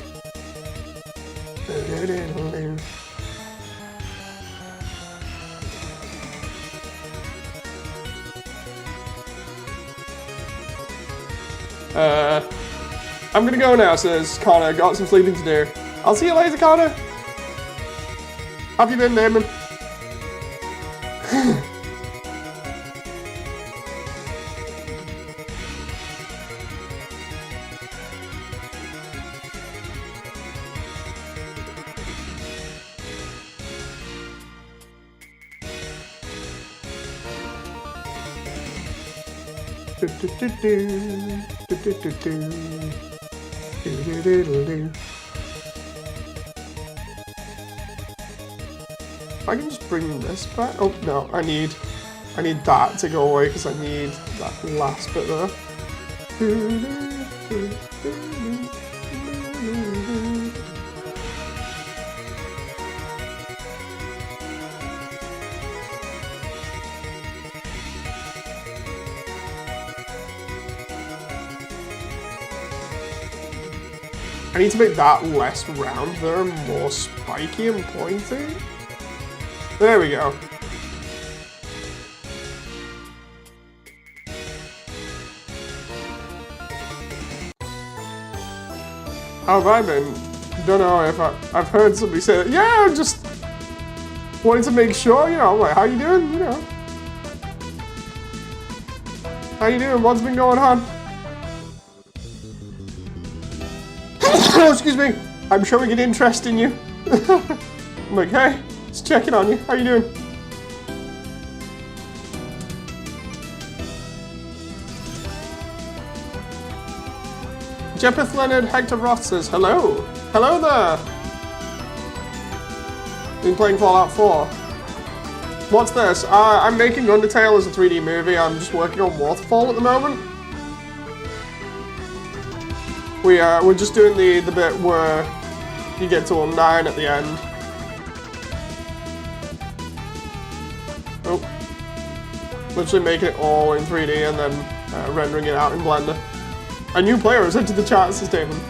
I'm gonna go now, says Connor. Got some sleeping to do. I'll see you later, Connor. Have you been, Damon? I can just bring this back. Oh no, I need that to go away because I need that last bit there. I need to make that less round there, more spiky and pointy. There we go. How have I been? Don't know if I've heard somebody say that. Yeah, just wanted to make sure, you know, like, how you doing, you know? How you doing? What's been going on? Oh, excuse me. I'm showing an interest in you. I'm like, hey, just checking on you. How you doing? Jeppeth Leonard Hector Roth says, hello. Hello there. Been playing Fallout 4. What's this? I'm making Undertale as a 3D movie. I'm just working on Waterfall at the moment. We're just doing the bit where you get to Undyne at the end. Oh. Literally making it all in 3D and then rendering it out in Blender. A new player has entered the chat, says Damon.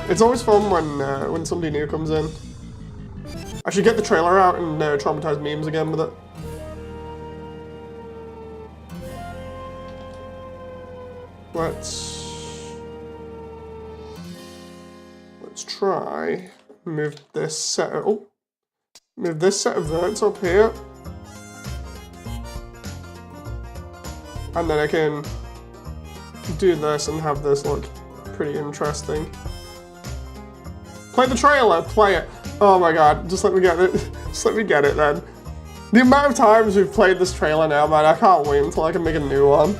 It's always fun when somebody new comes in. I should get the trailer out and traumatize memes again with it. Let's try move this set of, move this set of verts up here, and then I can do this and have this look pretty interesting. Play the trailer, play it. Oh my god, just let me get it. Just let me get it then. The amount of times we've played this trailer now, man, I can't wait until I can make a new one.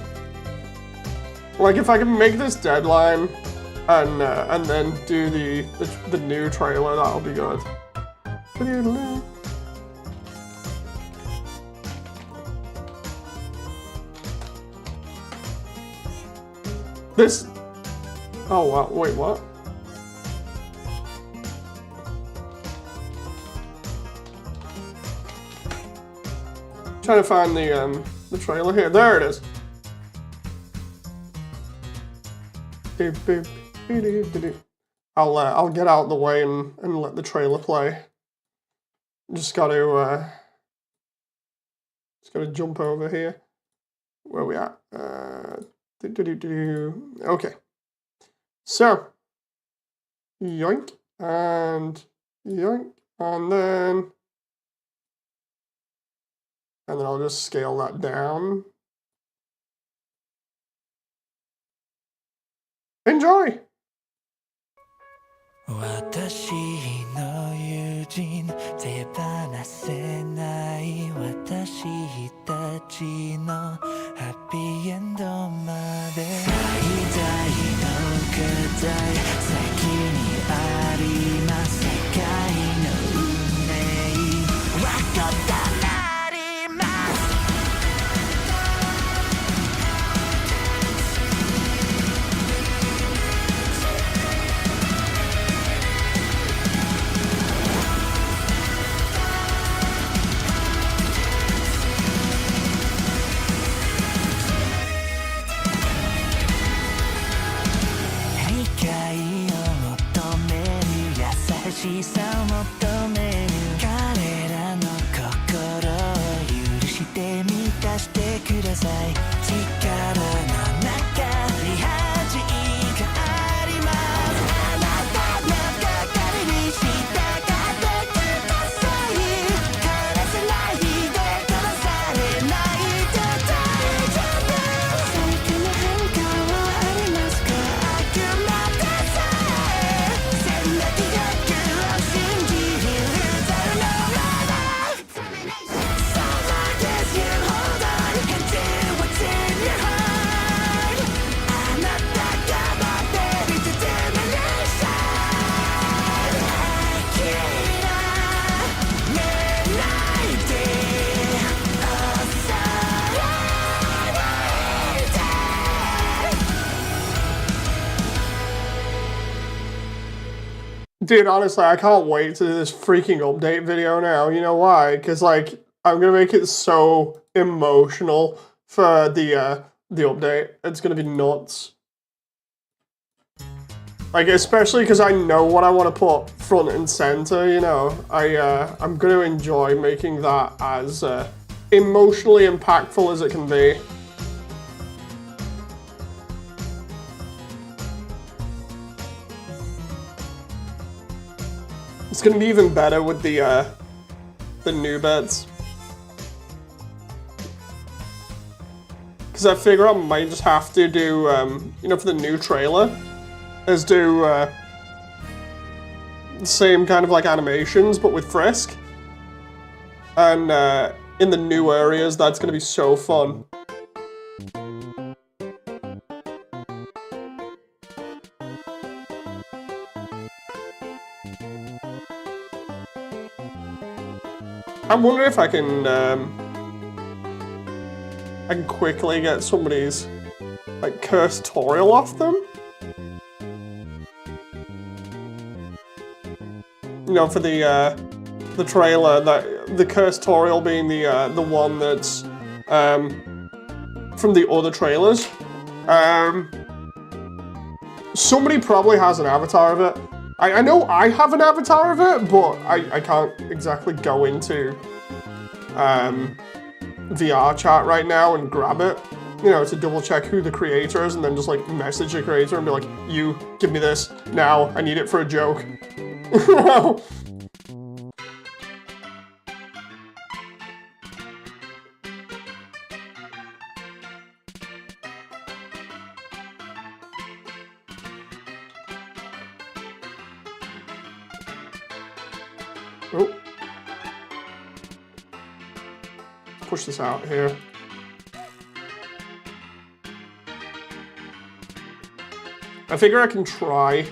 Like, if I can make this deadline and then do the new trailer, that'll be good. This. Oh wow! Wait, what? Trying to find the trailer here. There it is. I'll get out of the way and let the trailer play. Just gotta jump over here. Where are we at? Okay. So, yoink and yoink, and then I'll just scale that down. Enjoy! 私の友人手放せない私たちのハッピーエンドまで最大の課題先にあります世界の運命は異なります優しさを求める彼らの心を許して満たしてください力の中に恥がありますあなたの係に従ってください枯らせないで殺されないで大丈夫最近の変化はありますかあくまでさえ戦略がDude, honestly, I can't wait to do this freaking update video now. You know why? Because, like, I'm gonna make it so emotional for the update. It's gonna be nuts. Like, especially because I know what I want to put front and center, you know. I'm gonna enjoy making that as emotionally impactful as it can be. It's gonna be even better with the new bits. Because I figure I might just have to do, you know, for the new trailer, is do the same kind of like animations, but with Frisk. And in the new areas, that's gonna be so fun. I'm wondering if I can quickly get somebody's like cursorial off them. You know, for the trailer, that the cursorial being the one that's from the other trailers. Somebody probably has an avatar of it. I know I have an avatar of it, but I can't exactly go into VR chat right now and grab it, you know, to double check who the creator is and then just like message the creator and be like, you, give me this now, I need it for a joke. Oh. Push this out here. I figure I can try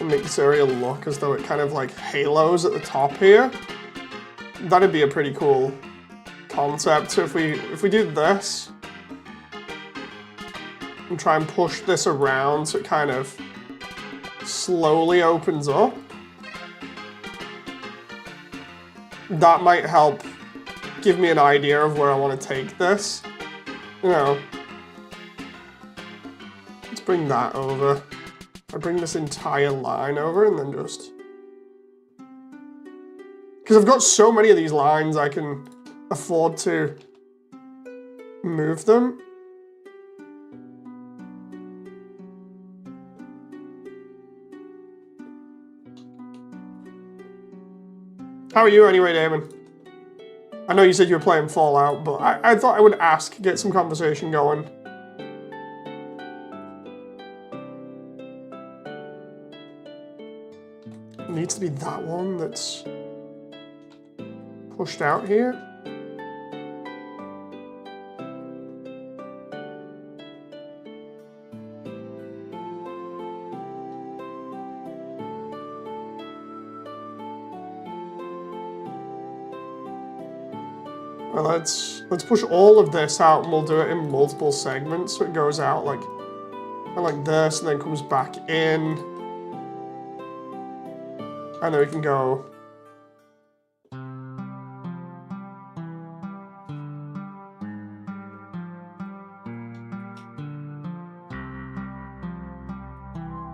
and make this area look as though it kind of like halos at the top here. That'd be a pretty cool concept. So if we do this and try and push this around so it kind of slowly opens up, that might help give me an idea of where I want to take this. You know, let's bring that over. I bring this entire line over and then just... Because I've got so many of these lines, I can afford to move them. How are you anyway, Damon? I know you said you were playing Fallout, but I thought I would ask, get some conversation going. It needs to be that one that's pushed out here. Well, let's push all of this out and we'll do it in multiple segments so it goes out like this and then comes back in. And then we can go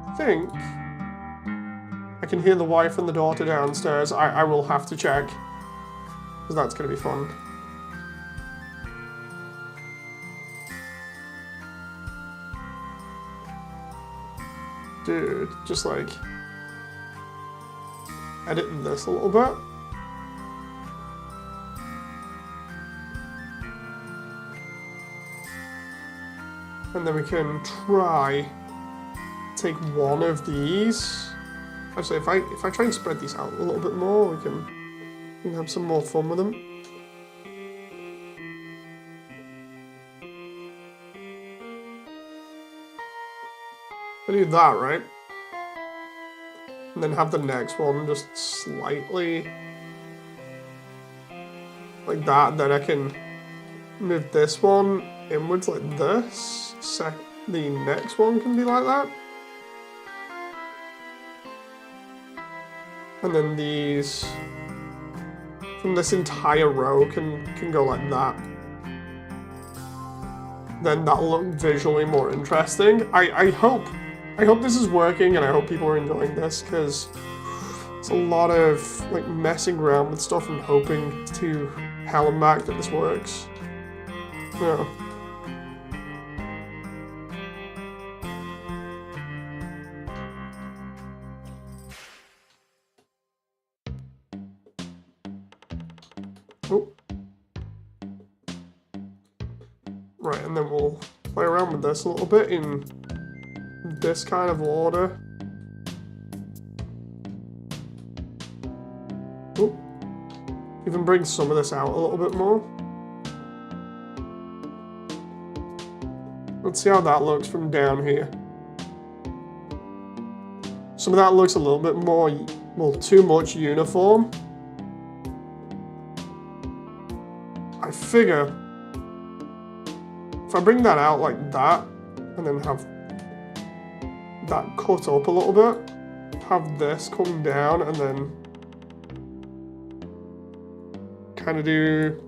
I think I can hear the wife and the daughter downstairs. I will have to check because that's going to be fun. Dude, just like edit this a little bit. And then we can try take one of these. Actually, if I try and spread these out a little bit more, we can have some more fun with them. I do that, right? And then have the next one just slightly like that. Then I can move this one inwards like this. The next one can be like that. And then these from this entire row can go like that. Then that'll look visually more interesting. I hope this is working and I hope people are enjoying this because it's a lot of like messing around with stuff and hoping to hell and back that this works. Yeah. Oh. Right, and then we'll play around with this a little bit in this kind of order. Oh. Even bring some of this out a little bit more. Let's see how that looks from down here. Some of that looks a little bit more, well, too much uniform. I figure if I bring that out like that and then have that cut up a little bit, have this come down and then kind of do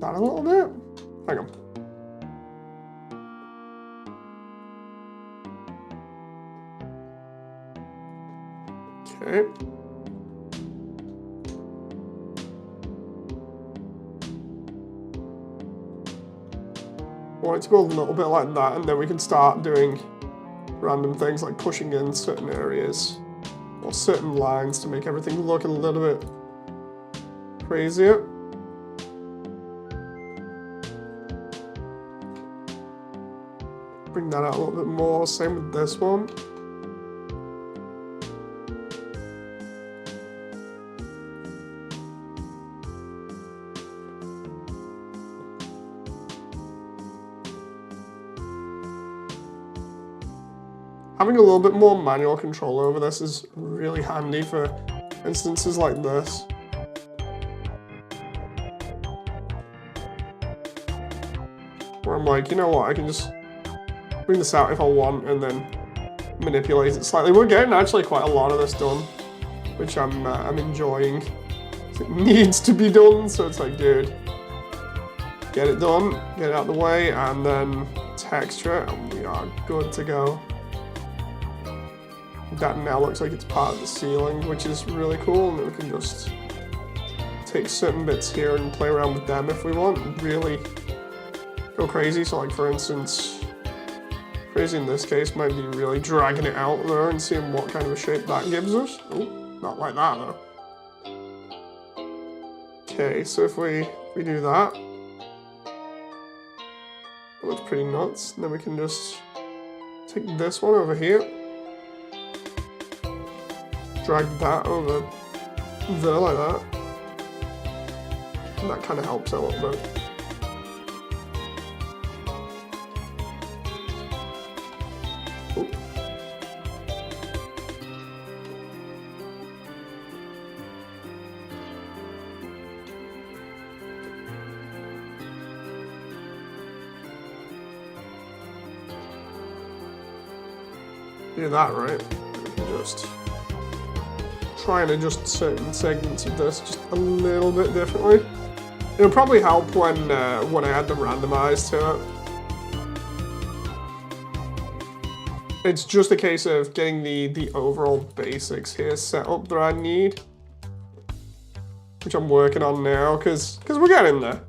that a little bit. Hang on. Okay. I want it to go a little bit like that, and then we can start doing random things like pushing in certain areas or certain lines to make everything look a little bit crazier. Bring that out a little bit more, same with this one. Having a little bit more manual control over this is really handy for instances like this. Where I'm like, you know what, I can just bring this out if I want and then manipulate it slightly. We're getting actually quite a lot of this done, which I'm enjoying. It needs to be done, so it's like, dude, get it done, get it out of the way, and then texture, and we are good to go. That now looks like it's part of the ceiling, which is really cool, and then we can just take certain bits here and play around with them if we want, and really go crazy. So like for instance, crazy in this case might be really dragging it out there and seeing what kind of a shape that gives us. Oh, not like that though. Okay, so if we do that, that looks pretty nuts. And then we can just take this one over here, drag that over there like that. And that kind of helps out a little bit. Oop. Do that right. We can just try and adjust certain segments of this just a little bit differently. It'll probably help when I add the randomize to it. It's just a case of getting the overall basics here set up that I need, which I'm working on now, because we're getting there.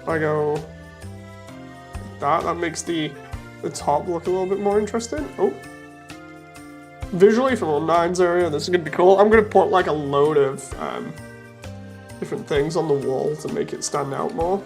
If I go like that makes the top look a little bit more interesting. Oh. Visually from Online's area, this is going to be cool. I'm going to put like a load of different things on the wall to make it stand out more.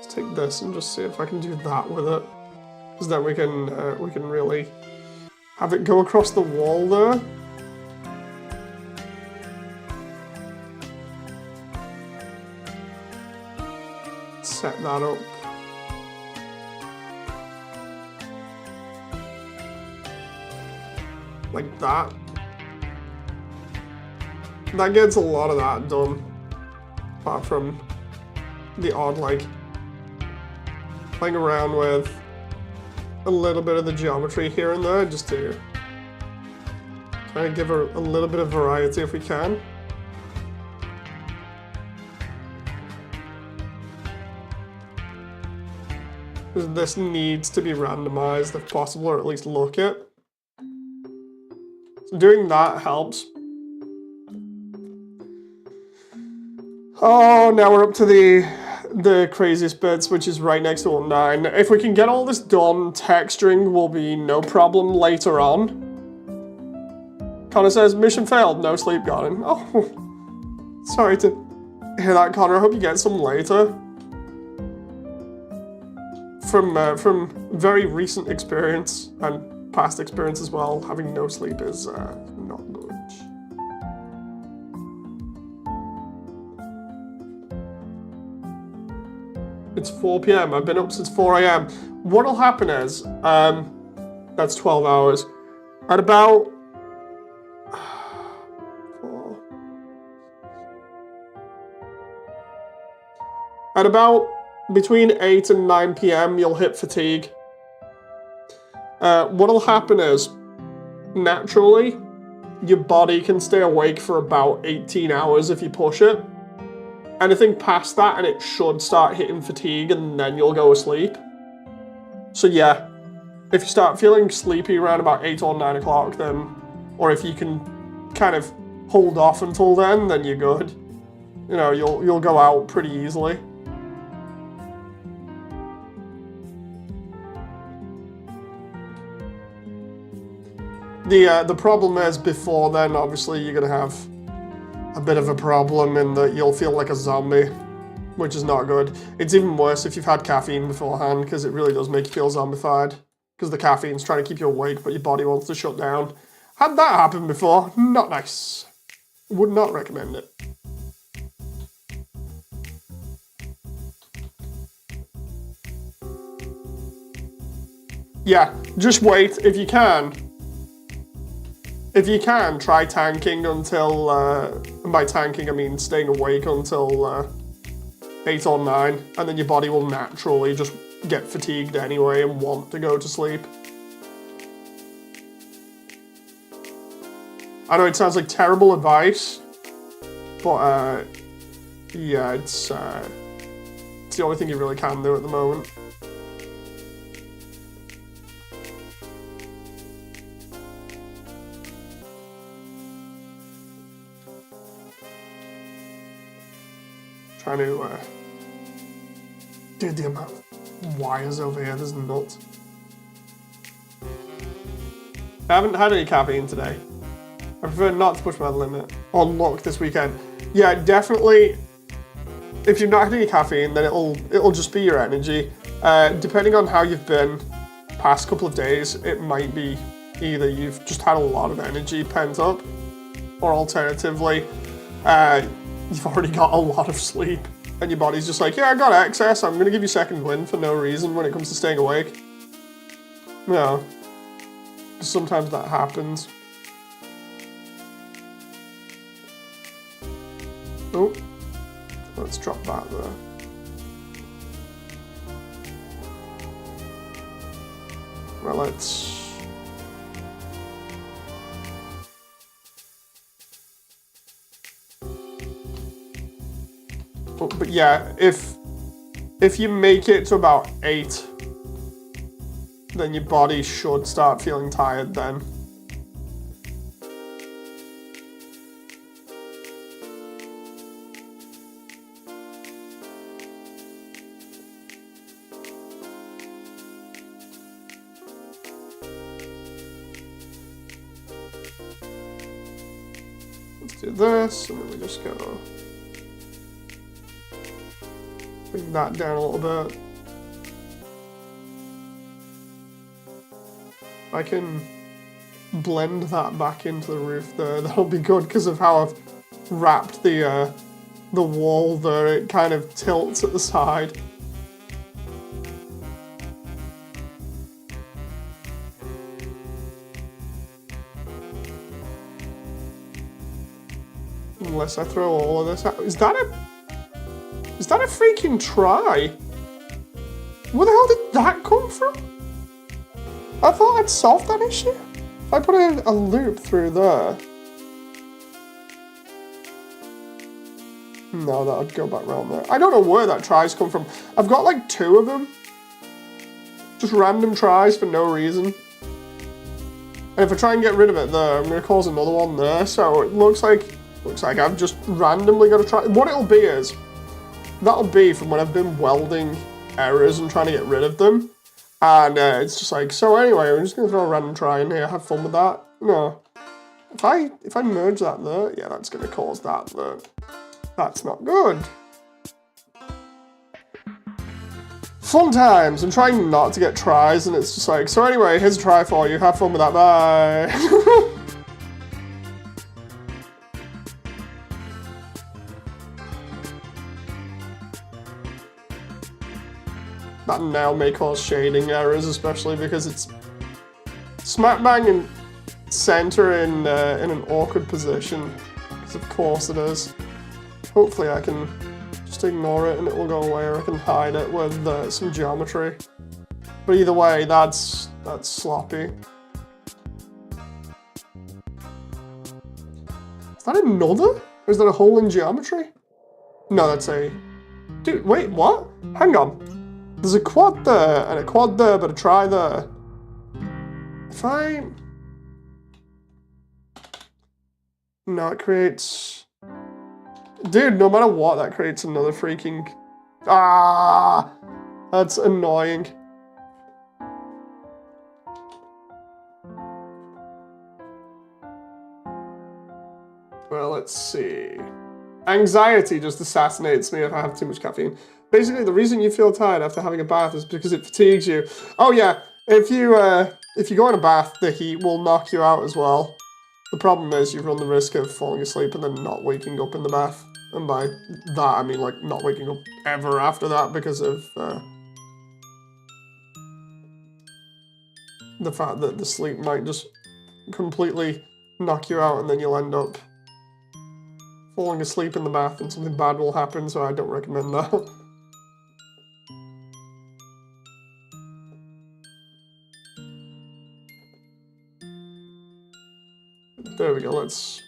Take this and just see if I can do that with it, because then we can really have it go across the wall there. Set that up. Like that. That gets a lot of that done, apart from the odd like playing around with a little bit of the geometry here and there, just to try and give her a little bit of variety if we can. This needs to be randomized if possible, or at least look it. So doing that helps. Oh, now we're up to the craziest bits, which is right next to 9. If we can get all this done, texturing will be no problem later on. Connor says, mission failed, no sleep garden. Oh, sorry to hear that, Connor. I hope you get some later. From very recent experience, and past experience as well, having no sleep is not good. It's 4 p.m. I've been up since 4 a.m. What'll happen is, that's 12 hours. At about between 8 and 9 p.m. you'll hit fatigue. What'll happen is, naturally, your body can stay awake for about 18 hours if you push it. Anything past that and it should start hitting fatigue, and then you'll go asleep. So yeah, if you start feeling sleepy around about 8 or 9 o'clock, then, or if you can kind of hold off until then you're good. You know, you'll go out pretty easily. The problem is, before then, obviously, you're gonna have a bit of a problem in that you'll feel like a zombie, which is not good. It's even worse if you've had caffeine beforehand, because it really does make you feel zombified, because the caffeine's trying to keep you awake, but your body wants to shut down. Had that happen before, not nice. Would not recommend it. Yeah, just wait if you can. If you can, try tanking until, and by tanking I mean staying awake until 8 or 9, and then your body will naturally just get fatigued anyway and want to go to sleep. I know it sounds like terrible advice, but yeah, it's the only thing you really can do at the moment. Trying to, dude, the amount of wires over here, there's nuts. I haven't had any caffeine today. I prefer not to push my limit on luck this weekend. Yeah, definitely, if you're not having any caffeine, then it'll just be your energy. Depending on how you've been past couple of days, it might be either you've just had a lot of energy pent up, or alternatively, you've already got a lot of sleep, and your body's just like, yeah, I got excess, I'm gonna give you second wind for no reason when it comes to staying awake. No. Sometimes that happens. Oh. Let's drop that there. Well, let's... But yeah, if you make it to about 8, then your body should start feeling tired then. Let's do this, and then we just go... Bring that down a little bit. I can blend that back into the roof there. That'll be good because of how I've wrapped the wall there. It kind of tilts at the side. Unless I throw all of this out. Is that a freaking try? Where the hell did that come from? I thought I'd solved that issue. If I put a loop through there. No, that would go back around there. I don't know where that tries come from. I've got like 2 of them. Just random tries for no reason. And if I try and get rid of it there, I'm going to cause another one there. So it looks like I've just randomly got to try. What it'll be is, that'll be from when I've been welding errors and trying to get rid of them. And it's just like, so anyway, I'm just going to throw a random try in here, have fun with that. No. If I merge that there, yeah, that's going to cause that there. That's not good. Fun times. I'm trying not to get tries, and it's just like, so anyway, here's a try for you. Have fun with that. Bye. That now may cause shading errors, especially because it's smack bang in center in an awkward position. Because of course it is. Hopefully I can just ignore it and it will go away, or I can hide it with some geometry. But either way, that's sloppy. Is that another? Or is that a hole in geometry? No, that's a... Dude, wait, what? Hang on. There's a quad there, and a quad there, but a try there. If I... No, it creates... Dude, no matter what, that creates another freaking... Ah! That's annoying. Well, let's see. Anxiety just assassinates me if I have too much caffeine. Basically, the reason you feel tired after having a bath is because it fatigues you. Oh yeah, if you go in a bath, the heat will knock you out as well. The problem is you run the risk of falling asleep and then not waking up in the bath. And by that, I mean like not waking up ever after that because of the fact that the sleep might just completely knock you out and then you'll end up falling asleep in the bath and something bad will happen, so I don't recommend that. There we go, let's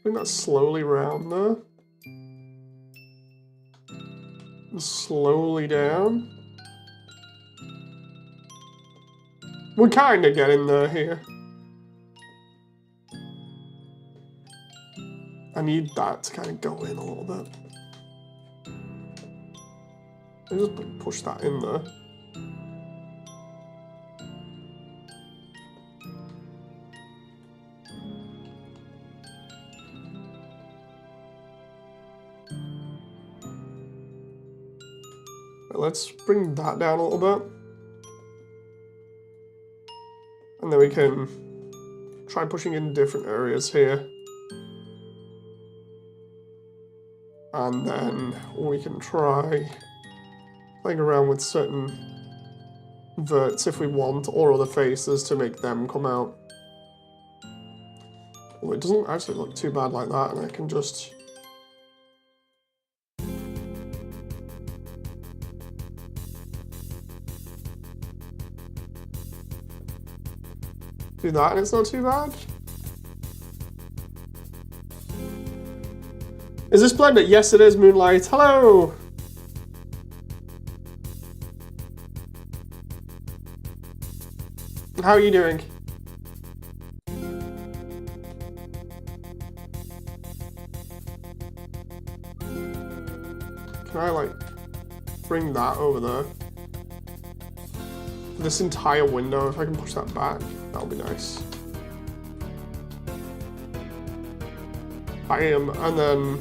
bring that slowly round there. And slowly down. We're kind of getting there here. I need that to kind of go in a little bit. I just push that in there. Let's bring that down a little bit. And then we can try pushing in different areas here. And then we can try playing around with certain verts if we want, or other faces to make them come out. Well, it doesn't actually look too bad like that, and I can just do that and it's not too bad. Is this blended? Yes, it is, Moonlight. Hello! How are you doing? Can I, like, bring that over there? This entire window, if I can push that back, that'll be nice. Bam, and then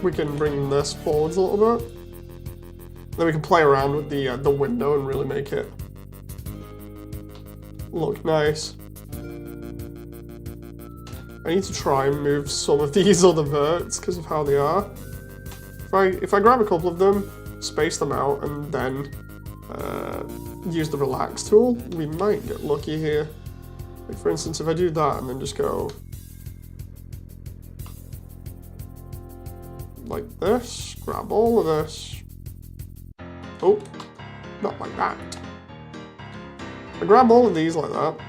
we can bring this forwards a little bit. Then we can play around with the window and really make it look nice. I need to try and move some of these other verts because of how they are. If I grab a couple of them, space them out, and then use the relax tool, we might get lucky here. Like for instance, if I do that and then just go like this, grab all of this. Oh, not like that. I grab all of these like that.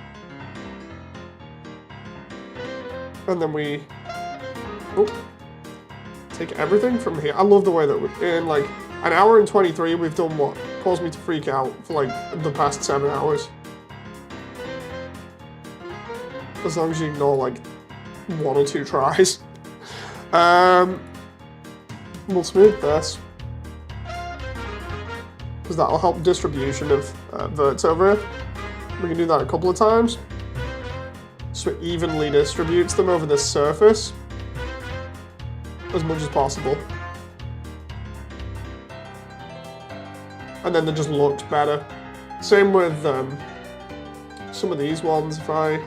And then we take everything from here. I love the way that in like an hour and 23 we've done what caused me to freak out for like the past 7 hours. As long as you ignore like 1 or 2 tries. We'll smooth this, because that'll help distribution of verts over here. We can do that a couple of times, so it evenly distributes them over this surface as much as possible. And then they just looked better. Same with some of these ones. If I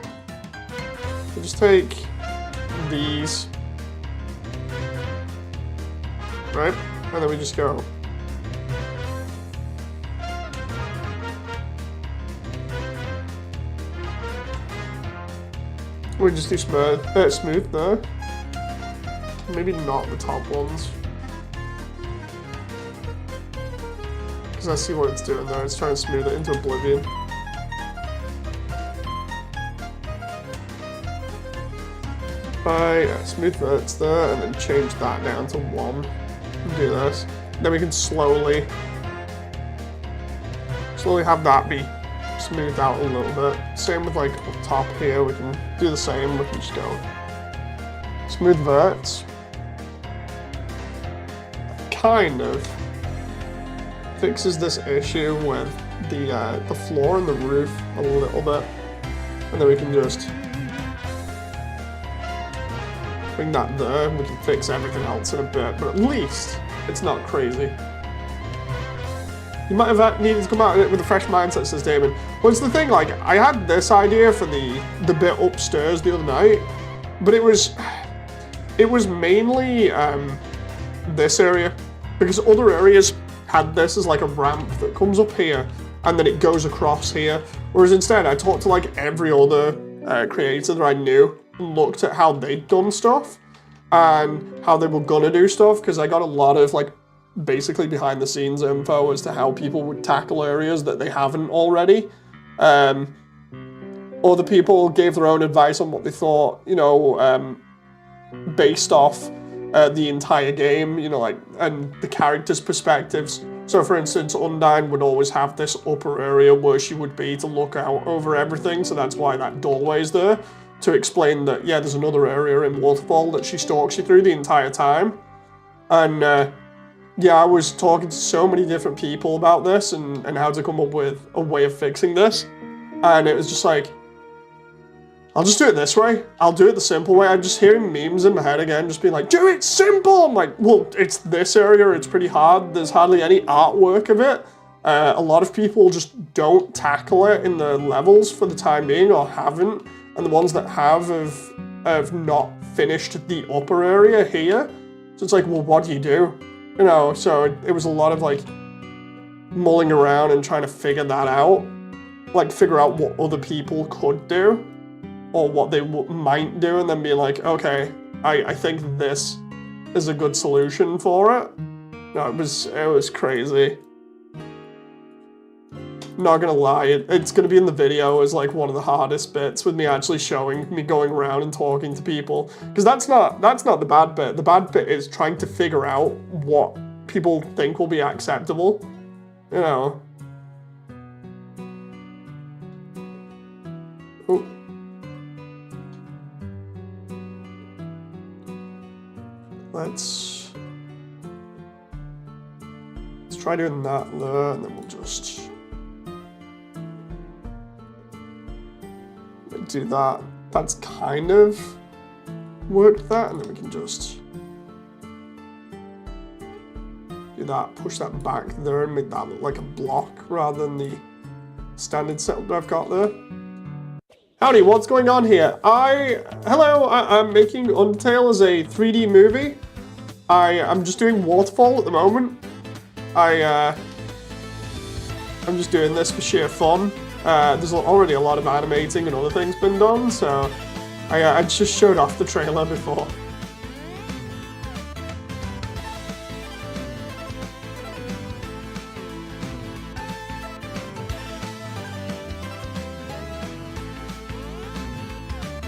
just take these, right? And then we just go. We just do smooth there. Maybe not the top ones. Because I see what it's doing there. It's trying to smooth it into oblivion. Smooth verts there, and then change that down to 1. Do this. Then we can slowly have that be smoothed out a little bit. Same with like up top here, we can do the same. We can just go smooth verts. Kind of fixes this issue with the floor and the roof a little bit, and then we can just bring that there, and we can fix everything else in a bit, but at least it's not crazy. You might have needed to come out of it with a fresh mindset, says Damon. Well, it's the thing, like, I had this idea for the bit upstairs the other night, but it was mainly this area, because other areas had this as like a ramp that comes up here and then it goes across here. Whereas instead, I talked to like every other creator that I knew and looked at how they'd done stuff and how they were gonna do stuff, because I got a lot of like basically behind the scenes info as to how people would tackle areas that they haven't already. Other people gave their own advice on what they thought, you know, based off the entire game, you know, like, and the characters' perspectives. So for instance, Undyne would always have this upper area where she would be to look out over everything, so that's why that doorway is there, to explain that, yeah, there's another area in Waterfall that she stalks you through the entire time. And yeah, I was talking to so many different people about this and how to come up with a way of fixing this. And it was just like, I'll just do it this way. I'll do it the simple way. I'm just hearing memes in my head again, just being like, do it simple! I'm like, well, it's this area, it's pretty hard. There's hardly any artwork of it. A lot of people just don't tackle it in the levels for the time being, or haven't. And the ones that have not finished the upper area here. So it's like, well, what do you do? You know, so it was a lot of like mulling around and trying to figure that out. Like figure out what other people could do, or what they might do, and then be like, okay, I think this is a good solution for it. No, it was crazy. Not gonna lie, it's gonna be in the video as like one of the hardest bits, with me actually showing me going around and talking to people, because that's not the bad bit. The bad bit is trying to figure out what people think will be acceptable, you know. Ooh. Let's try doing that there, and then we'll just do that. That's kind of worked that, and then we can just do that, push that back there and make that look like a block rather than the standard setup that I've got there. Howdy, what's going on here? I'm making Undertale as a 3D movie. I'm just doing Waterfall at the moment. I'm just doing this for sheer fun. There's already a lot of animating and other things been done, so I just showed off the trailer before.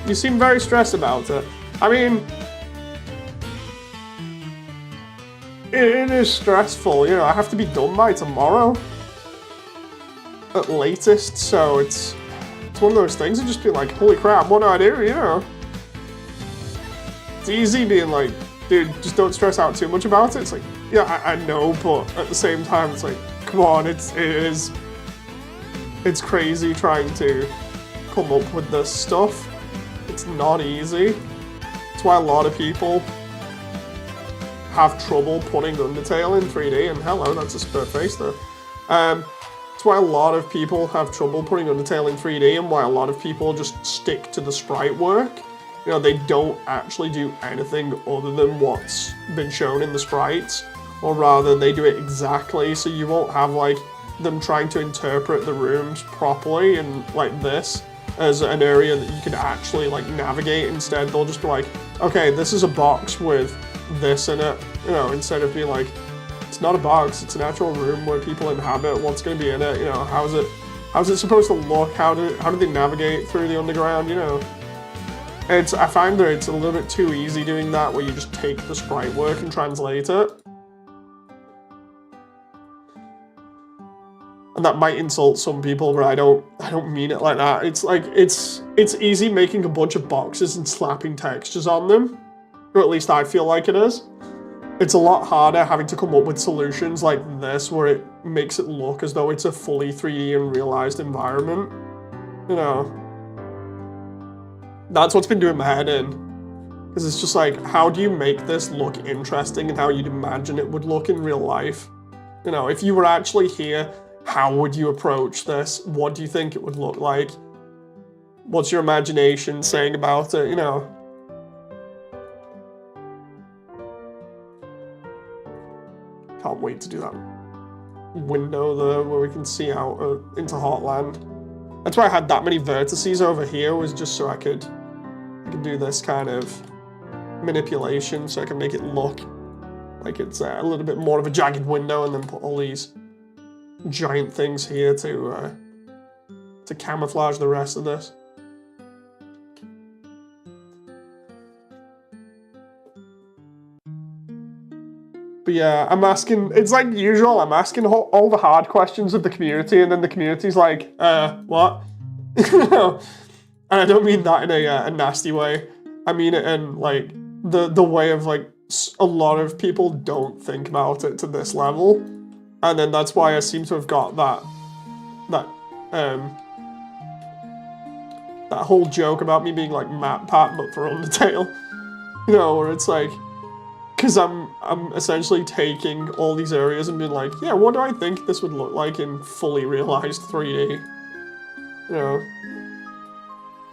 You seem very stressed about it. I mean, it is stressful, you know, I have to be done by tomorrow at latest, so it's one of those things of just being like, holy crap, what do I do, you know? It's easy being like, dude, just don't stress out too much about it. It's like, yeah, I know, but at the same time, it's like, come on, it's crazy trying to come up with this stuff. It's not easy. That's why a lot of people have trouble putting Undertale in 3D, and hello, that's a spurt face there. That's why a lot of people have trouble putting Undertale in 3D, and why a lot of people just stick to the sprite work. You know, they don't actually do anything other than what's been shown in the sprites, or rather, they do it exactly, so you won't have like them trying to interpret the rooms properly and like this as an area that you can actually like navigate. Instead, they'll just be like, okay, this is a box with this in it, you know, instead of being like, it's not a box, it's an actual room where people inhabit, what's going to be in it, you know, how's it supposed to look, how do they navigate through the underground, you know. I find that it's a little bit too easy doing that, where you just take the sprite work and translate it. And that might insult some people, but I don't mean it like that. It's like, it's easy making a bunch of boxes and slapping textures on them. Or at least I feel like it is. It's a lot harder having to come up with solutions like this, where it makes it look as though it's a fully 3D and realized environment. You know. That's what's been doing my head in. Because it's just like, how do you make this look interesting and how you'd imagine it would look in real life? You know, if you were actually here, how would you approach this? What do you think it would look like? What's your imagination saying about it, you know? Can't wait to do that. window there where we can see out into Heartland. That's why I had that many vertices over here, was just so I could do this kind of manipulation, so I can make it look like it's a little bit more of a jagged window, and then put all these giant things here to camouflage the rest of this. But yeah, I'm asking, it's like usual, I'm asking all the hard questions of the community, and then the community's like, what? And I don't mean that in a nasty way. I mean it in like the way of like a lot of people don't think about it to this level. And then that's why I seem to have got that whole joke about me being like Map Pat, but for Undertale. You know, where it's like, because I'm essentially taking all these areas and being like, yeah, what do I think this would look like in fully realized 3D? You know.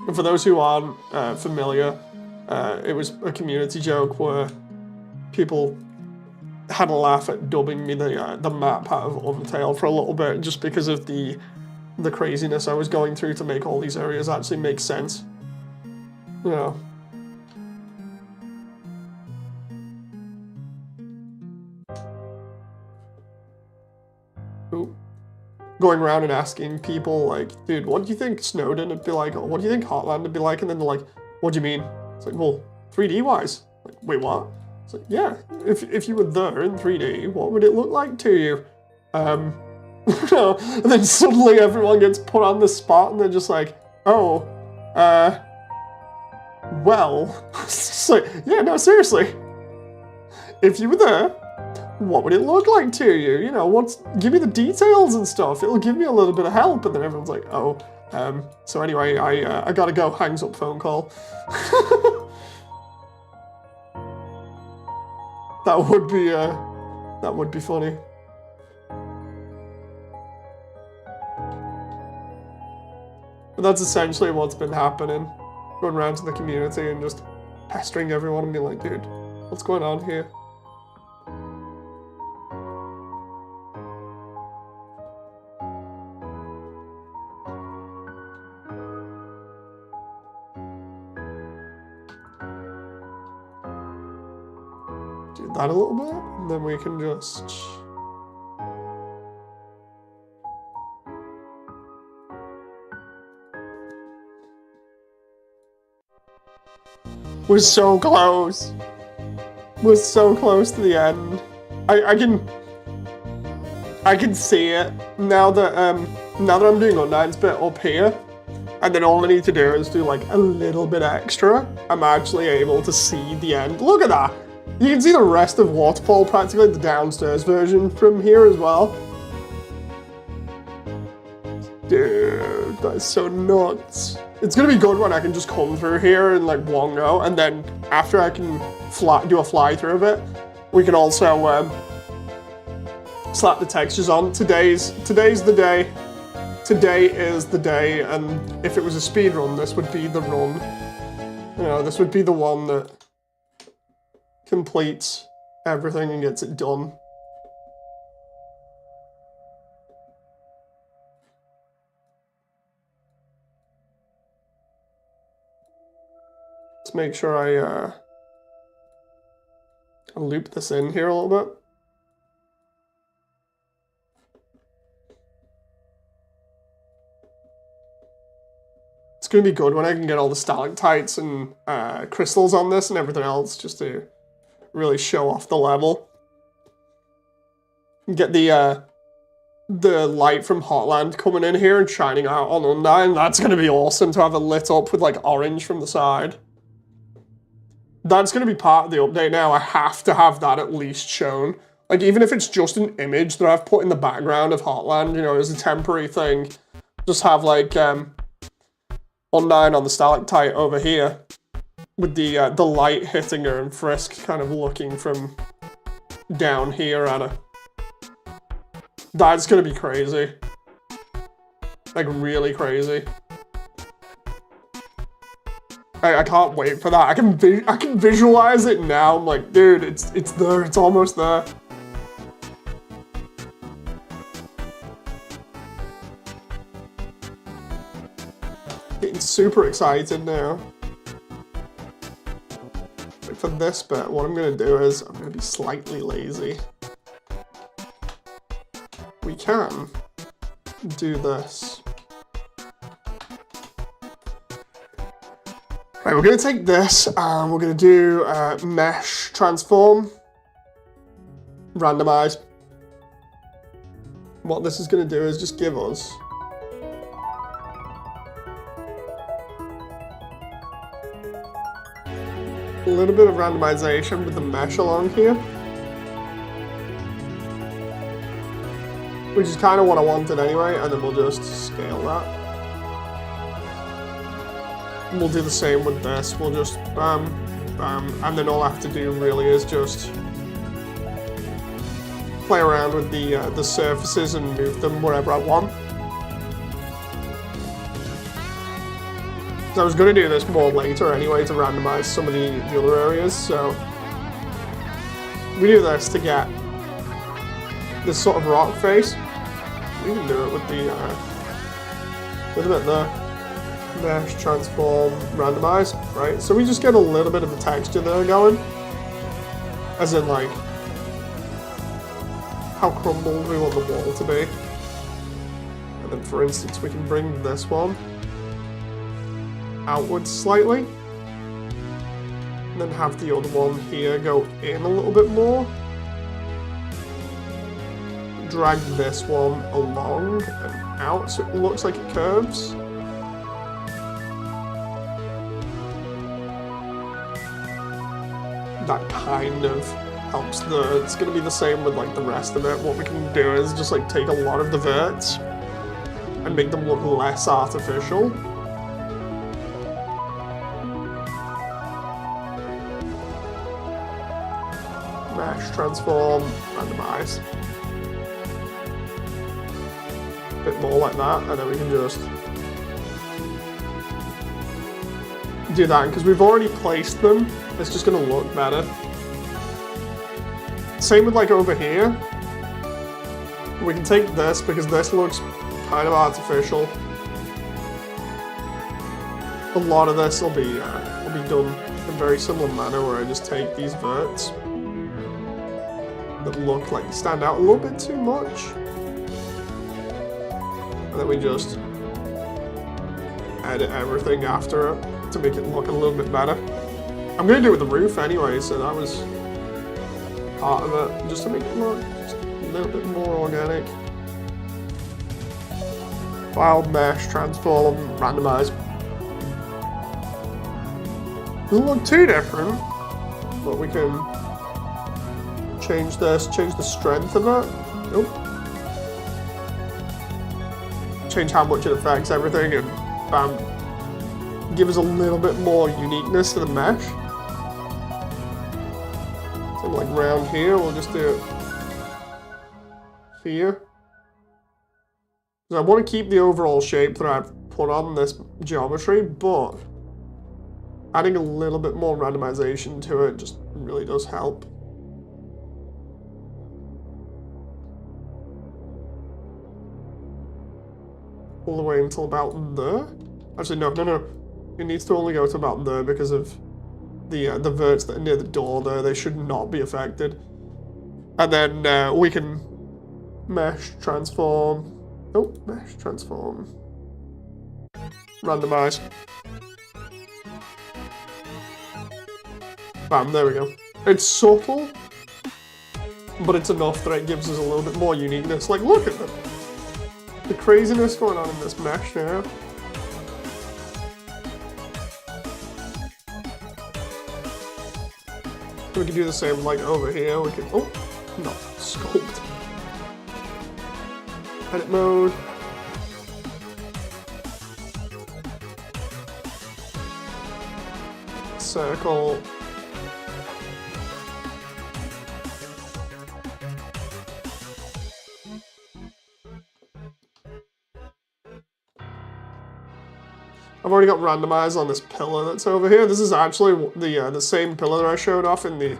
And for those who aren't familiar, it was a community joke where people had a laugh at dubbing me the map out of Undertale for a little bit, just because of the craziness I was going through to make all these areas actually make sense. You know. Ooh. Going around and asking people like, dude, what do you think Snowden would be like? Or what do you think Heartland would be like? And then they're like, what do you mean? It's like, well, 3D wise. Like, wait, what? It's like, yeah, if you were there in 3D, what would it look like to you? And then suddenly everyone gets put on the spot and they're just like, oh, well, it's like, yeah, no, seriously. If you were there, what would it look like to you? You know, give me the details and stuff. It'll give me a little bit of help. And then everyone's like, oh, so anyway, I gotta go, hangs up phone call. That would be funny. But that's essentially what's been happening. Going around to the community and just pestering everyone and being like, dude, what's going on here? Do that a little bit, and then we can just... We're so close. We're so close to the end. I can see it now that I'm doing Undyne's bit up here, and then all I need to do is do like a little bit extra. I'm actually able to see the end. Look at that. You can see the rest of Waterfall, practically the downstairs version from here as well. Dude, that is so nuts. It's gonna be good when I can just come through here in like one go, and then after I can do a fly through of it, we can also slap the textures on. Today's the day. Today is the day, and if it was a speed run, this would be the run. You know, this would be the one that completes everything and gets it done. Let's make sure I loop this in here a little bit. It's gonna be good when I can get all the stalactites and crystals on this and everything else, just to really show off the level. Get the light from Heartland coming in here and shining out on Undyne. That's gonna be awesome to have it lit up with like orange from the side. That's gonna be part of the update now. I have to have that at least shown. Like, even if it's just an image that I've put in the background of Heartland, you know, as a temporary thing, just have like Undyne on the stalactite over here with the light hitting her and Frisk kind of looking from down here at her. That's gonna be crazy. Like, really crazy. I can't wait for that. I can visualize it now. I'm like, dude, it's there. It's almost there. Getting super excited now. But for this bit, what I'm going to do is I'm going to be slightly lazy. We can do this. Right, we're going to take this and we're going to do mesh transform, randomize. What this is going to do is just give us a little bit of randomization with the mesh along here, which is kind of what I wanted anyway, and then we'll just scale that. We'll do the same with this. We'll just bam, bam, and then all I have to do really is just play around with the surfaces and move them wherever I want. I was going to do this more later anyway to randomize some of the other areas, so we do this to get this sort of rock face. We can do it with a bit there. Mesh, transform, randomize, right? So we just get a little bit of the texture there going, as in like how crumbled we want the wall to be. And then for instance, we can bring this one outwards slightly, and then have the other one here go in a little bit more. Drag this one along and out so it looks like it curves. That kind of helps it's going to be the same with like the rest of it. What we can do is just like take a lot of the verts and make them look less artificial. Mesh, transform, randomize. A bit more like that, and then we can just do that, because we've already placed them, it's just going to look better. Same with like over here. We can take this, because this looks kind of artificial. A lot of this will be done in a very similar manner, where I just take these verts that look like they stand out a little bit too much, and then we just edit everything after it to make it look a little bit better. I'm going to do it with the roof anyway, so that was part of it, just to make it look just a little bit more organic. File, mesh, transform, randomize. Doesn't look too different, but we can change this, change the strength of it. Nope. Change how much it affects everything, and bam. Give us a little bit more uniqueness to the mesh. So like round here, we'll just do it here. So I want to keep the overall shape that I've put on this geometry, but adding a little bit more randomization to it just really does help. All the way until about there. Actually, no. It needs to only go to about there because of the verts that are near the door there. They should not be affected. And then we can mesh, transform. Oh, mesh, transform. Randomize. Bam, there we go. It's subtle, but it's enough that it gives us a little bit more uniqueness. Like, look at the craziness going on in this mesh now. We can do the same like over here. We can, oh, no, sculpt. Edit mode. Circle. I've already got randomized on this pillar that's over here. This is actually the same pillar that I showed off in the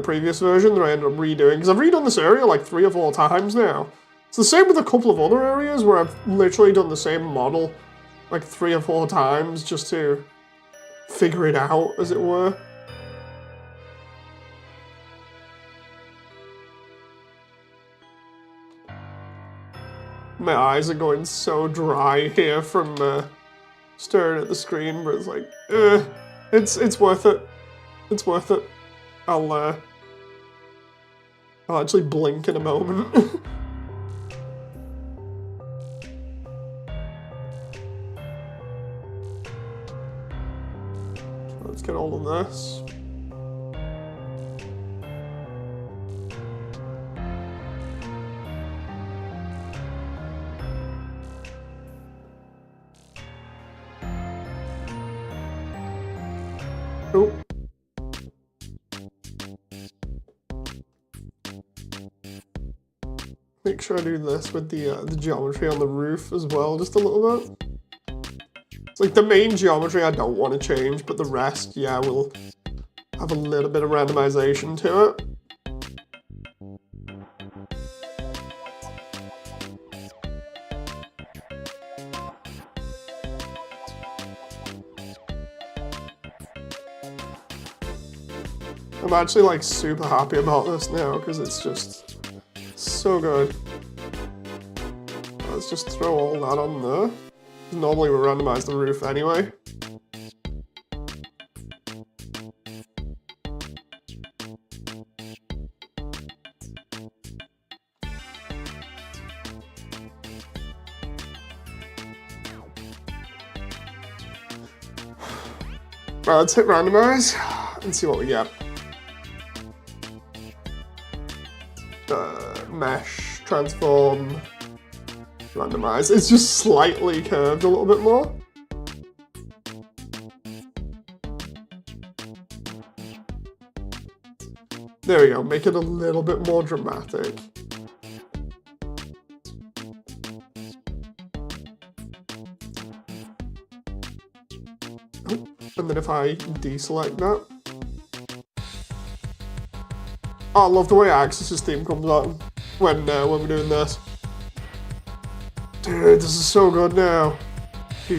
previous version that I ended up redoing, because I've redone this area like 3 or 4 times now. It's the same with a couple of other areas where I've literally done the same model like 3 or 4 times just to figure it out, as it were. My eyes are going so dry here from staring at the screen, but it's like, it's worth it. It's worth it. I'll actually blink in a moment. Let's get all of this. Oh. Make sure I do this with the geometry on the roof as well, just a little bit. It's like the main geometry I don't want to change, but the rest, yeah, will have a little bit of randomization to it. I'm actually like super happy about this now because it's just so good. Let's just throw all that on there. Normally we randomize the roof anyway. Right, let's hit randomize and see what we get. Mesh, transform, randomize. It's just slightly curved a little bit more. There we go, make it a little bit more dramatic. Oh, and then if I deselect that. Oh, I love the way Axis's theme comes on when we're doing this. Dude, this is so good now. I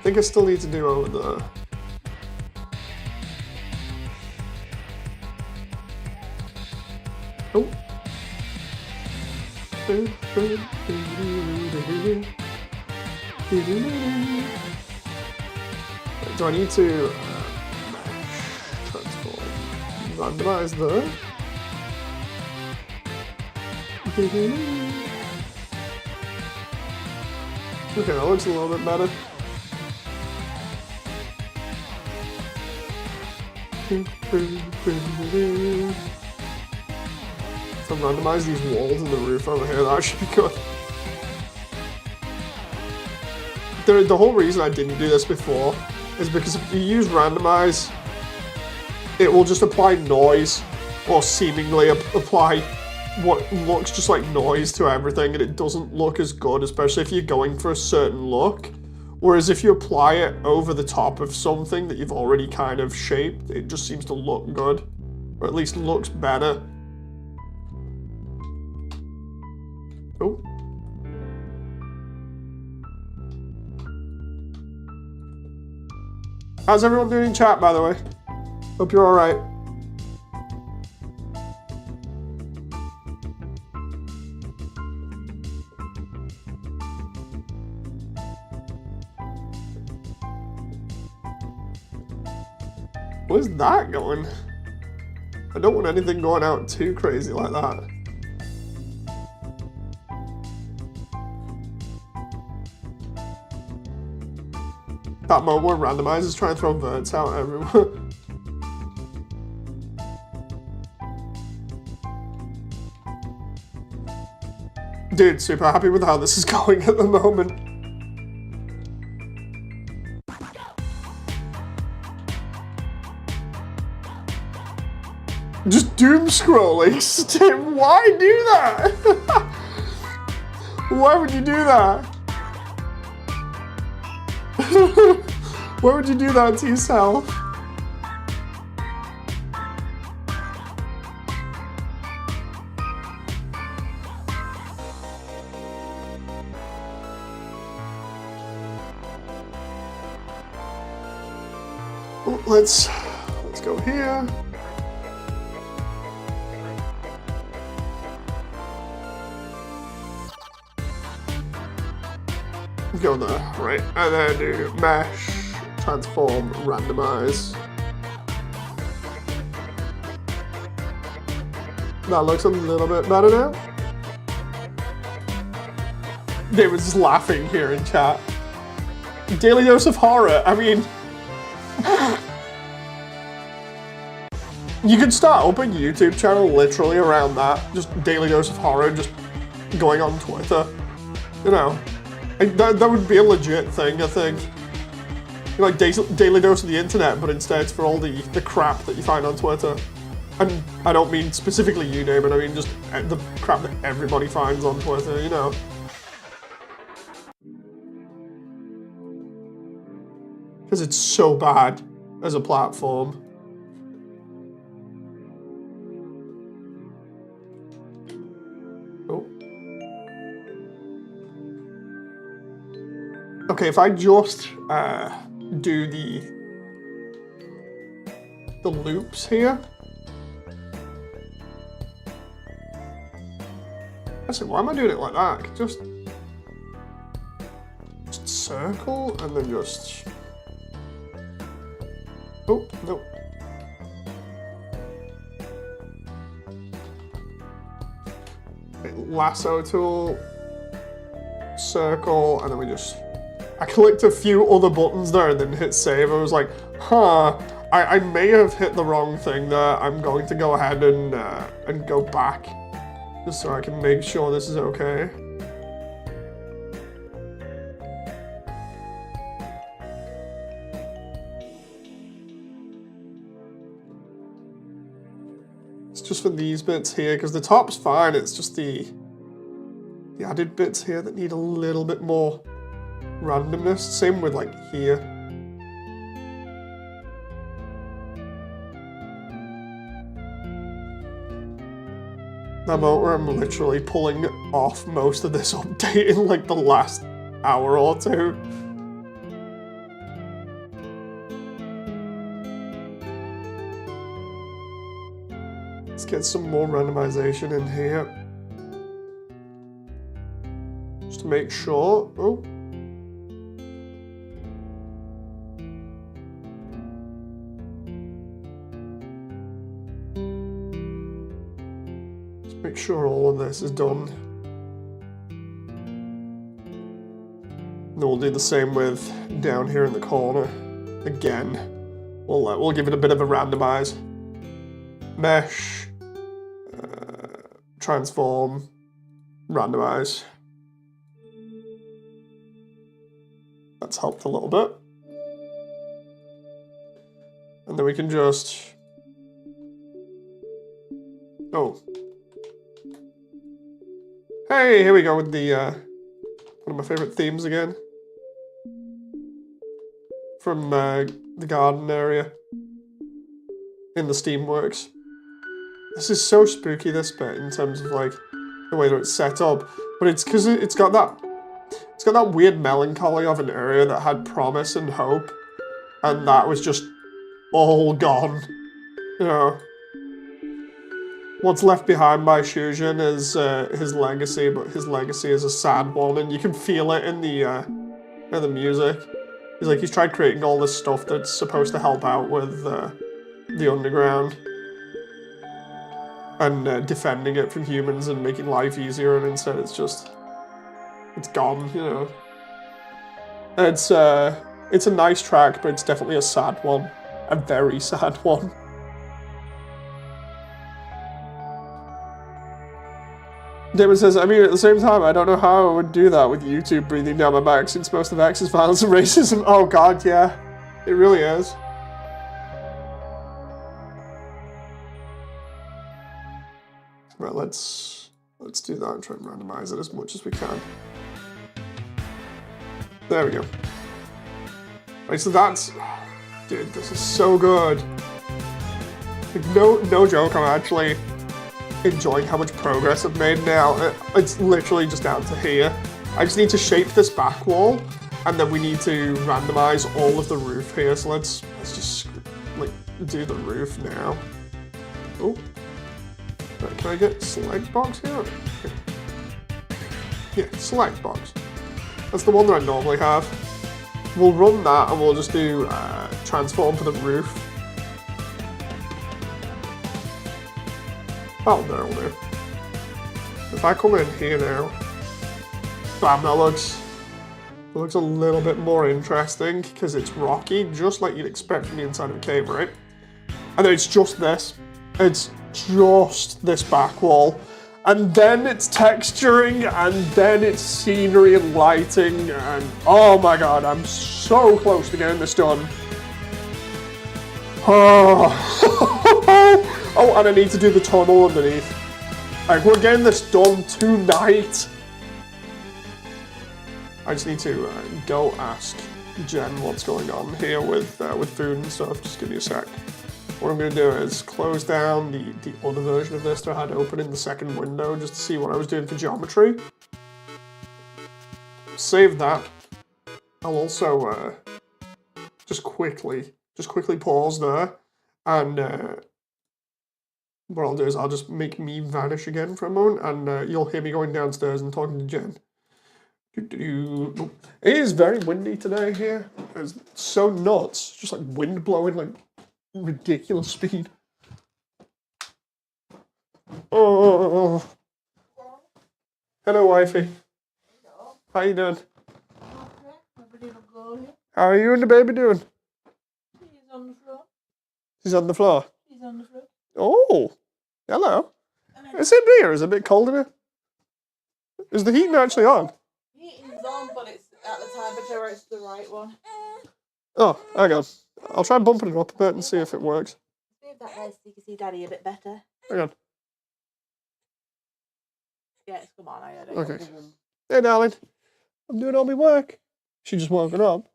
think I still need to do over there. Oh. Do I need to transform, randomize there? Okay, that looks a little bit better. If I randomize these walls and the roof over here, that should be good. The whole reason I didn't do this before is because if you use randomize, it will just apply noise, or seemingly apply what looks just like noise to everything, and it doesn't look as good, especially if you're going for a certain look. Whereas if you apply it over the top of something that you've already kind of shaped, it just seems to look good, or at least looks better. Oh. How's everyone doing in chat, by the way? Hope you're alright. Where's that going? I don't want anything going out too crazy like that. That moment where randomize is trying to throw verts out everywhere. Dude, super happy with how this is going at the moment. Just doom scrolling. Tim, why do that? Why would you do that? Why would you do that to yourself? Oh, let's go here. Go there, right, and then do mesh, transform, randomize. That looks a little bit better now. David's just laughing here in chat. Daily dose of horror, I mean... You could start up a YouTube channel literally around that. Just daily dose of horror, just going on Twitter. You know. That would be a legit thing, I think. Like daily dose of the internet, but instead it's for all the crap that you find on Twitter. And I don't mean specifically you, David, I mean just the crap that everybody finds on Twitter, you know. Because it's so bad as a platform. Okay, if I just do the loops here. Actually, why am I doing it like that? Just circle and then just... Oh, no. Lasso tool, circle, and then we just... I clicked a few other buttons there and then hit save. I was like, huh, I may have hit the wrong thing there. I'm going to go ahead and go back just so I can make sure this is okay. It's just for these bits here, because the top's fine. It's just the added bits here that need a little bit more randomness. Same with like here. That moment where I'm literally pulling off most of this update in like the last hour or two. Let's get some more randomization in here. Just to make sure. Oh. Make sure all of this is done. And then we'll do the same with down here in the corner. Again, we'll give it a bit of a randomize. Mesh, transform, randomize. That's helped a little bit. And then we can just... Oh. Hey, here we go with the, one of my favorite themes again. From the garden area in the Steamworks. This is so spooky, this bit, in terms of like the way that it's set up. But it's because it's got that weird melancholy of an area that had promise and hope. And that was just all gone. You know. What's left behind by Shujin is his legacy, but his legacy is a sad one, and you can feel it in the music. He's tried creating all this stuff that's supposed to help out with the underground and defending it from humans and making life easier, and instead it's gone, you know. And it's a nice track, but it's definitely a sad one, a very sad one. Damon says, I mean, at the same time, I don't know how I would do that with YouTube breathing down my back, since most of X is violence and racism. Oh god, yeah. It really is. Right, let's do that and try and randomize it as much as we can. There we go. Right, so that's... Dude, this is so good. Like, no joke, I'm actually enjoying how much progress I've made now. It's literally just down to here. I just need to shape this back wall, and then we need to randomize all of the roof here. So let's just like do the roof now. Oh, right, can I get select box here? Yeah, select box. That's the one that I normally have. We'll run that, and we'll just do transform for the roof. Oh, there'll do. If I come in here now, bam, that looks a little bit more interesting because it's rocky, just like you'd expect from the inside of a cave, right? And then it's just this. It's just this back wall. And then it's texturing, and then it's scenery and lighting, and oh my god, I'm so close to getting this done. Oh, oh, and I need to do the tunnel underneath. Like, we're getting this done tonight. I just need to go ask Jen what's going on here with food and stuff. Just give me a sec. What I'm going to do is close down the other version of this that I had open in the second window just to see what I was doing for geometry. Save that. I'll also just quickly pause there, and what I'll do is I'll just make me vanish again for a moment, and you'll hear me going downstairs and talking to Jen. It is very windy today here. It's so nuts, just like wind blowing like ridiculous speed. Oh, hello, wifey. Hello. How you doing? Okay. How are you and the baby doing? He's on the floor. She's on the floor. He's on the floor. Oh, hello. Is it here? Is it a bit cold in here? Is the heating actually on? Heating's on, but it's at the temperature where it's the right one. Oh, hang on. I'll try bumping it up a bit and see if it works. Move that way so you can see Daddy a bit better. Hang on. Yes, come on. Okay. Hey, darling. I'm doing all my work. She just woken up.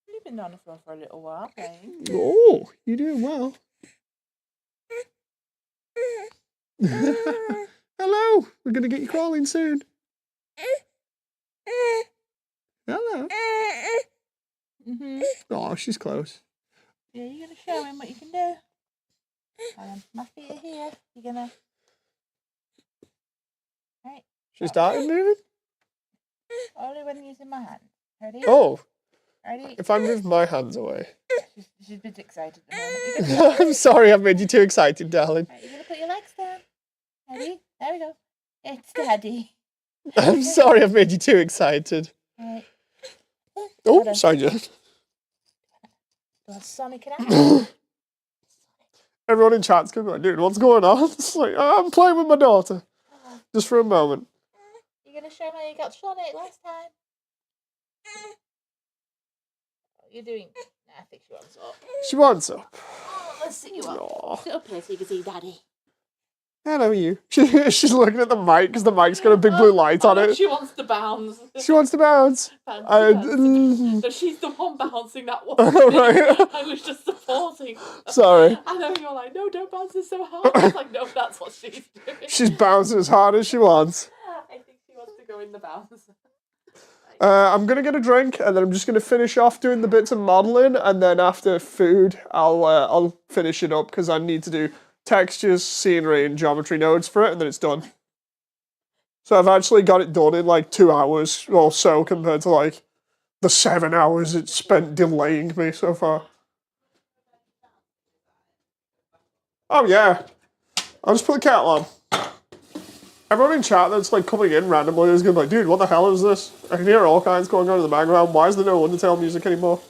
You've been on the floor for a little while playing. Oh, you're doing well. Hello. We're going to get you crawling soon. Hello. Oh, she's close. Yeah, you're going to show him what you can do. My feet are here. You're going to... Right. She started moving? Only when using my hand. Ready? Oh. Ready? If I move my hands away. She's a bit excited at the moment. I'm sorry I've made you too excited, darling. Right, you're going to put your legs down. Ready? There we go. It's Daddy. I'm sorry I've made you too excited. Right. Oh, sorry, Jen. Do you want Sonic it out? Everyone in chat's going to be like, dude, what's going on? It's like, I'm playing with my daughter. Just for a moment. You're going to show me how you got Sonic last time? What are you doing? Nah, I think she wants up. She wants up. Oh, let's sit you up. Aww. Sit up here so you can see Daddy. Hello, you. She's looking at the mic because the mic's got a big blue light on it. She wants to bounce. She wants to bounce. So she's the one bouncing that one. Right. I was just supporting. Sorry. I know you're like, no, don't bounce it so hard. I was like, no, that's what she's doing. She's bouncing as hard as she wants. I think she wants to go in the bounce. I'm going to get a drink, and then I'm just going to finish off doing the bits of modelling, and then after food, I'll finish it up, because I need to do textures, scenery, and geometry nodes for it, and then it's done. So I've actually got it done in like 2 hours or so, compared to like the 7 hours it's spent delaying me so far. Oh yeah. I'll just put the kettle on. Everyone in chat that's like coming in randomly is going to be like, dude, what the hell is this? I can hear all kinds going on in the background. Why is there no Undertale music anymore?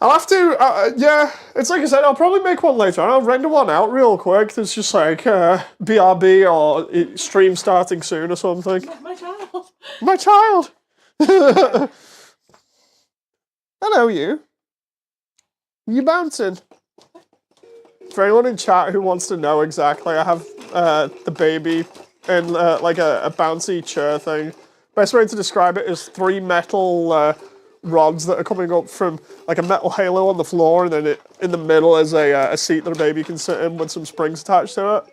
I'll have to, yeah, it's like I said, I'll probably make one later. I'll render one out real quick that's just like BRB or stream starting soon or something. My child. My child! Hello, you. You bouncing? For anyone in chat who wants to know exactly, I have the baby in like a bouncy chair thing. best way to describe it is 3 metal rods that are coming up from like a metal halo on the floor, and then in the middle is a seat that a baby can sit in with some springs attached to it.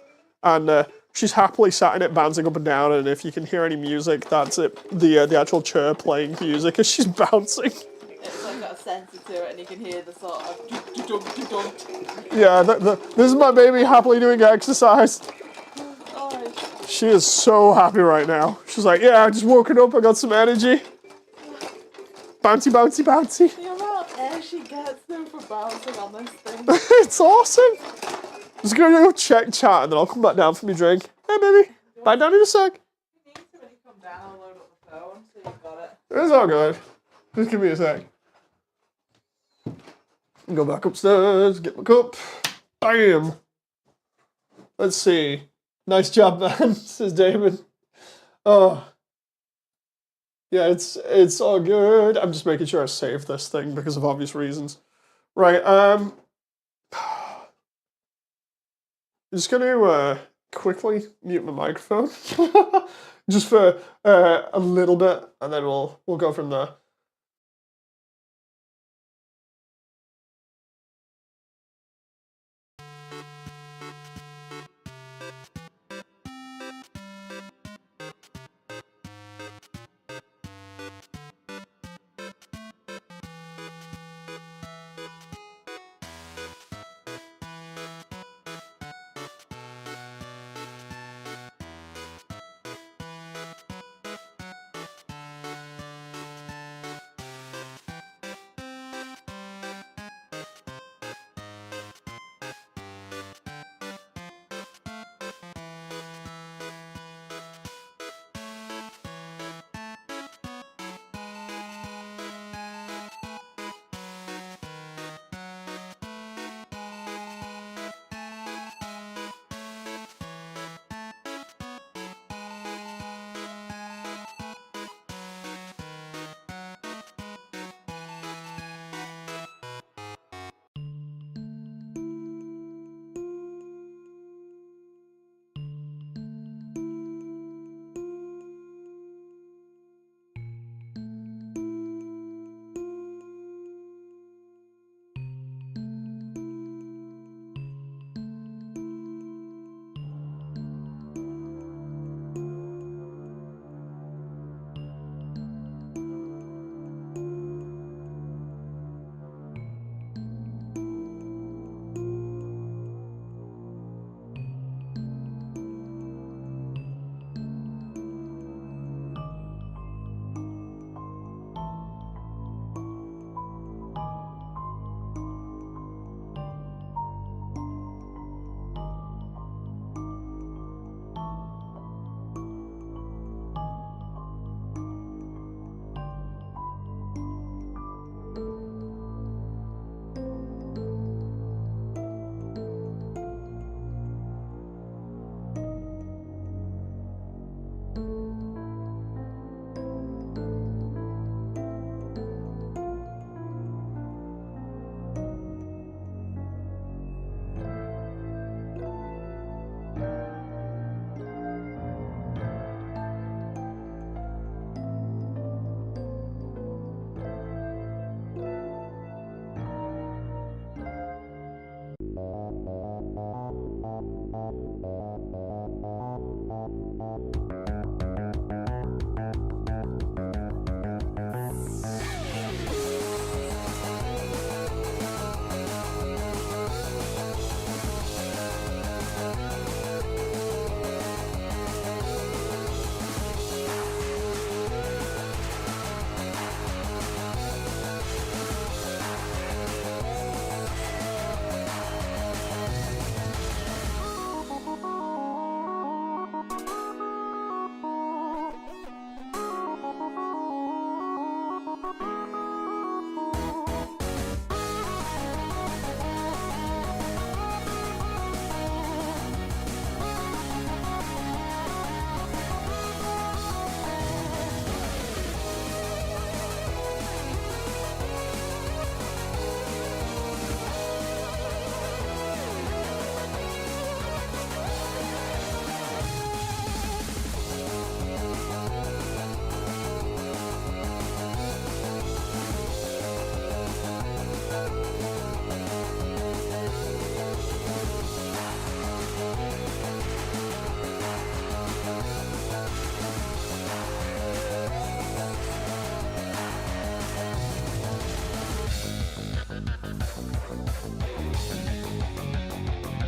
And she's happily sat in it, bouncing up and down. And if you can hear any music, that's it. The actual chair playing music as she's bouncing. It's like got a sensor to it, and you can hear the sort of dunk. Yeah, this is my baby happily doing exercise. Oh, She is so happy right now. She's like, yeah, I just woken up, I got some energy. Bouncy, bouncy, bouncy. the amount of air she gets though for bouncing on this thing. It's awesome. I'm just gonna go check chat and then I'll come back down for my drink. Hey, baby. Back down in a sec. You need to when you come down, I'll load up the phone so you've got it. It's all good. Just give me a sec. Go back upstairs, get my cup. Bam. Let's see. Nice job, man, says David. Oh. Yeah, it's all good. I'm just making sure I save this thing because of obvious reasons. Right, I'm just gonna quickly mute my microphone. Just for a little bit, and then we'll go from there.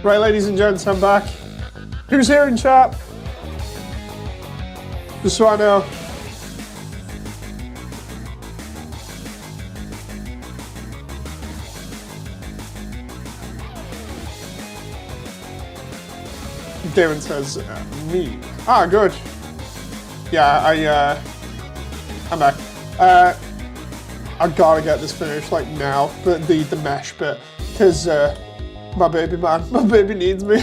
Right, ladies and gents, I'm back. Who's here in chat? Just so I know. David says, me. Ah, good. Yeah, I'm back. I gotta get this finished, like, now. But the mesh bit. Because, my baby needs me.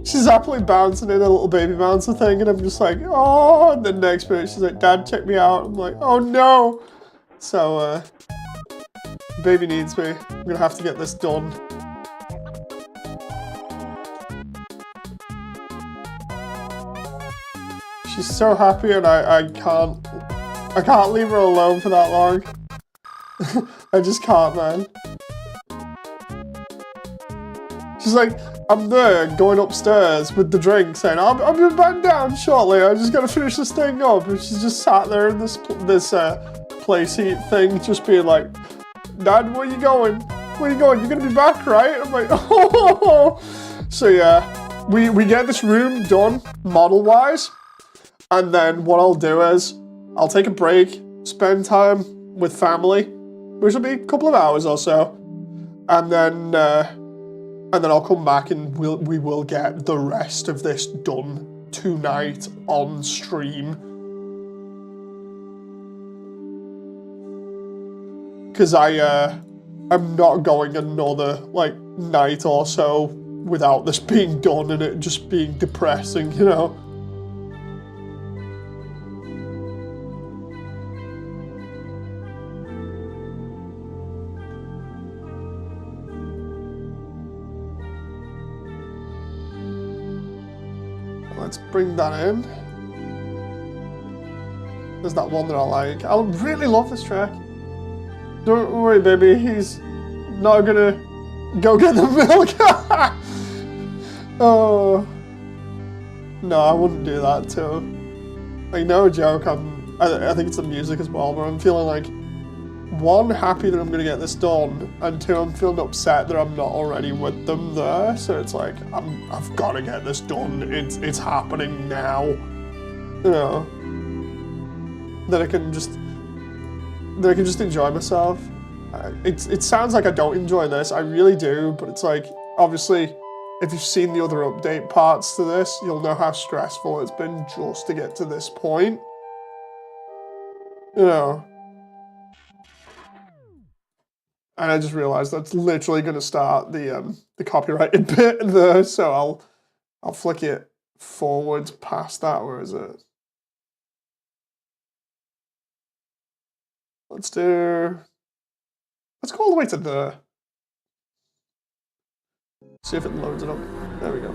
She's happily bouncing in a little baby bouncer thing, and I'm just like, oh, and then next minute she's like, Dad, check me out. I'm like, oh no. So, baby needs me. I'm gonna have to get this done. She's so happy, and I can't leave her alone for that long. I just can't, man. She's like, I'm there, going upstairs with the drink, saying, I'll be back down shortly, I just gotta finish this thing up. And she's just sat there in this play seat thing, just being like, Dad, where you going? Where you going? You're gonna be back, right? I'm like, oh. So yeah, we get this room done, model-wise. And then what I'll do is, I'll take a break, spend time with family, which will be a couple of hours or so. And then I'll come back and we will get the rest of this done tonight on stream. Because I'm not going another like night or so without this being done and it just being depressing, you know? Let's bring that in. There's that one that I like. I really love this track. Don't worry, baby. He's not gonna go get the milk. Oh. No, I wouldn't do that too. Like, no joke. I think it's the music as well, but I'm feeling like, one, happy that I'm gonna get this done, and two, I'm feeling upset that I'm not already with them there. So it's like, I've got to get this done. It's happening now. You know, that I can just enjoy myself. It sounds like I don't enjoy this. I really do, but it's like, obviously, if you've seen the other update parts to this, you'll know how stressful it's been just to get to this point. You know. And I just realized that's literally going to start the copyrighted bit there, so I'll flick it forwards past that. Where is it? Let's go all the way to there. See if it loads it up. There we go.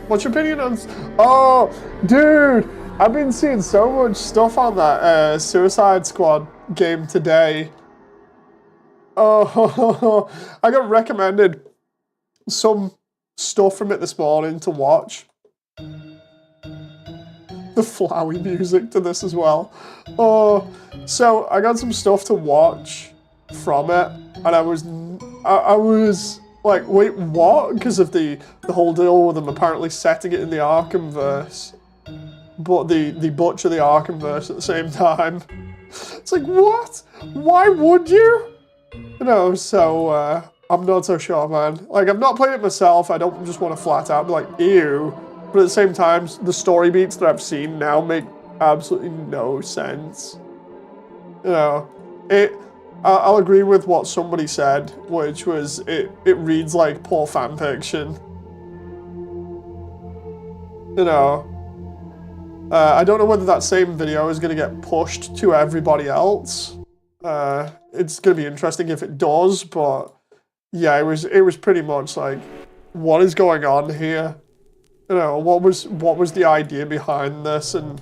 What's your opinion on? Oh, dude, I've been seeing so much stuff on that Suicide Squad game today. Oh, I got recommended some stuff from it this morning to watch. The flowy music to this as well. Oh, so I got some stuff to watch from it, and I was like, wait, what? Because of the whole deal with them apparently setting it in the Arkhamverse, but the butcher the Arkhamverse at the same time. It's like, what? Why would you? You know, so I'm not so sure, man. Like, I've not played it myself. I don't just want to flat out be like, ew. But at the same time, the story beats that I've seen now make absolutely no sense. You know, I'll agree with what somebody said, which was it reads like poor fanfiction. You know, I don't know whether that same video is going to get pushed to everybody else. It's going to be interesting if it does, but yeah, it was pretty much like, what is going on here? You know, what was the idea behind this, and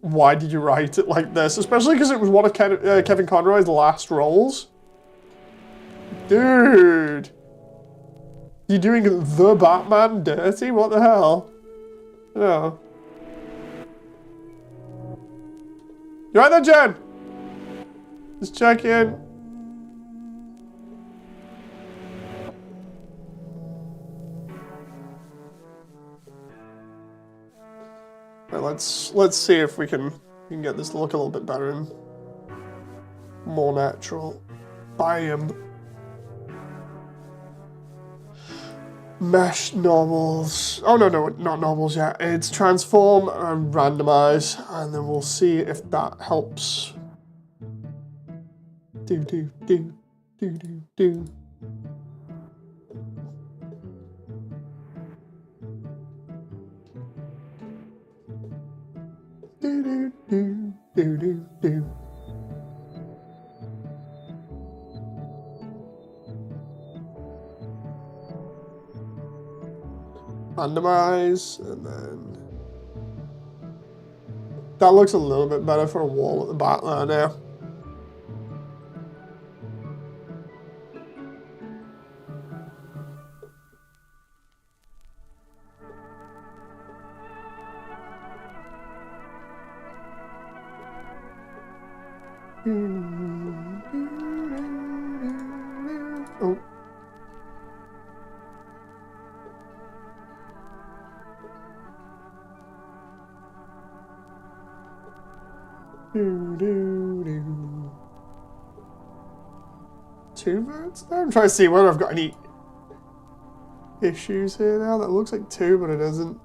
why did you write it like this? Especially because it was one of Kevin Conroy's last roles. Dude, you're doing the Batman dirty? What the hell? You know. You right there, Jen? Just check in. Right, let's see if we can get this to look a little bit better and more natural. Bam. Mesh normals. Oh no, not normals yet. It's transform and randomize, and then we'll see if that helps. Do. Do. Randomize, and then that looks a little bit better for a wall at the back there now. Oh. Two votes there? I'm trying to see whether I've got any issues here now. That looks like two, but it isn't.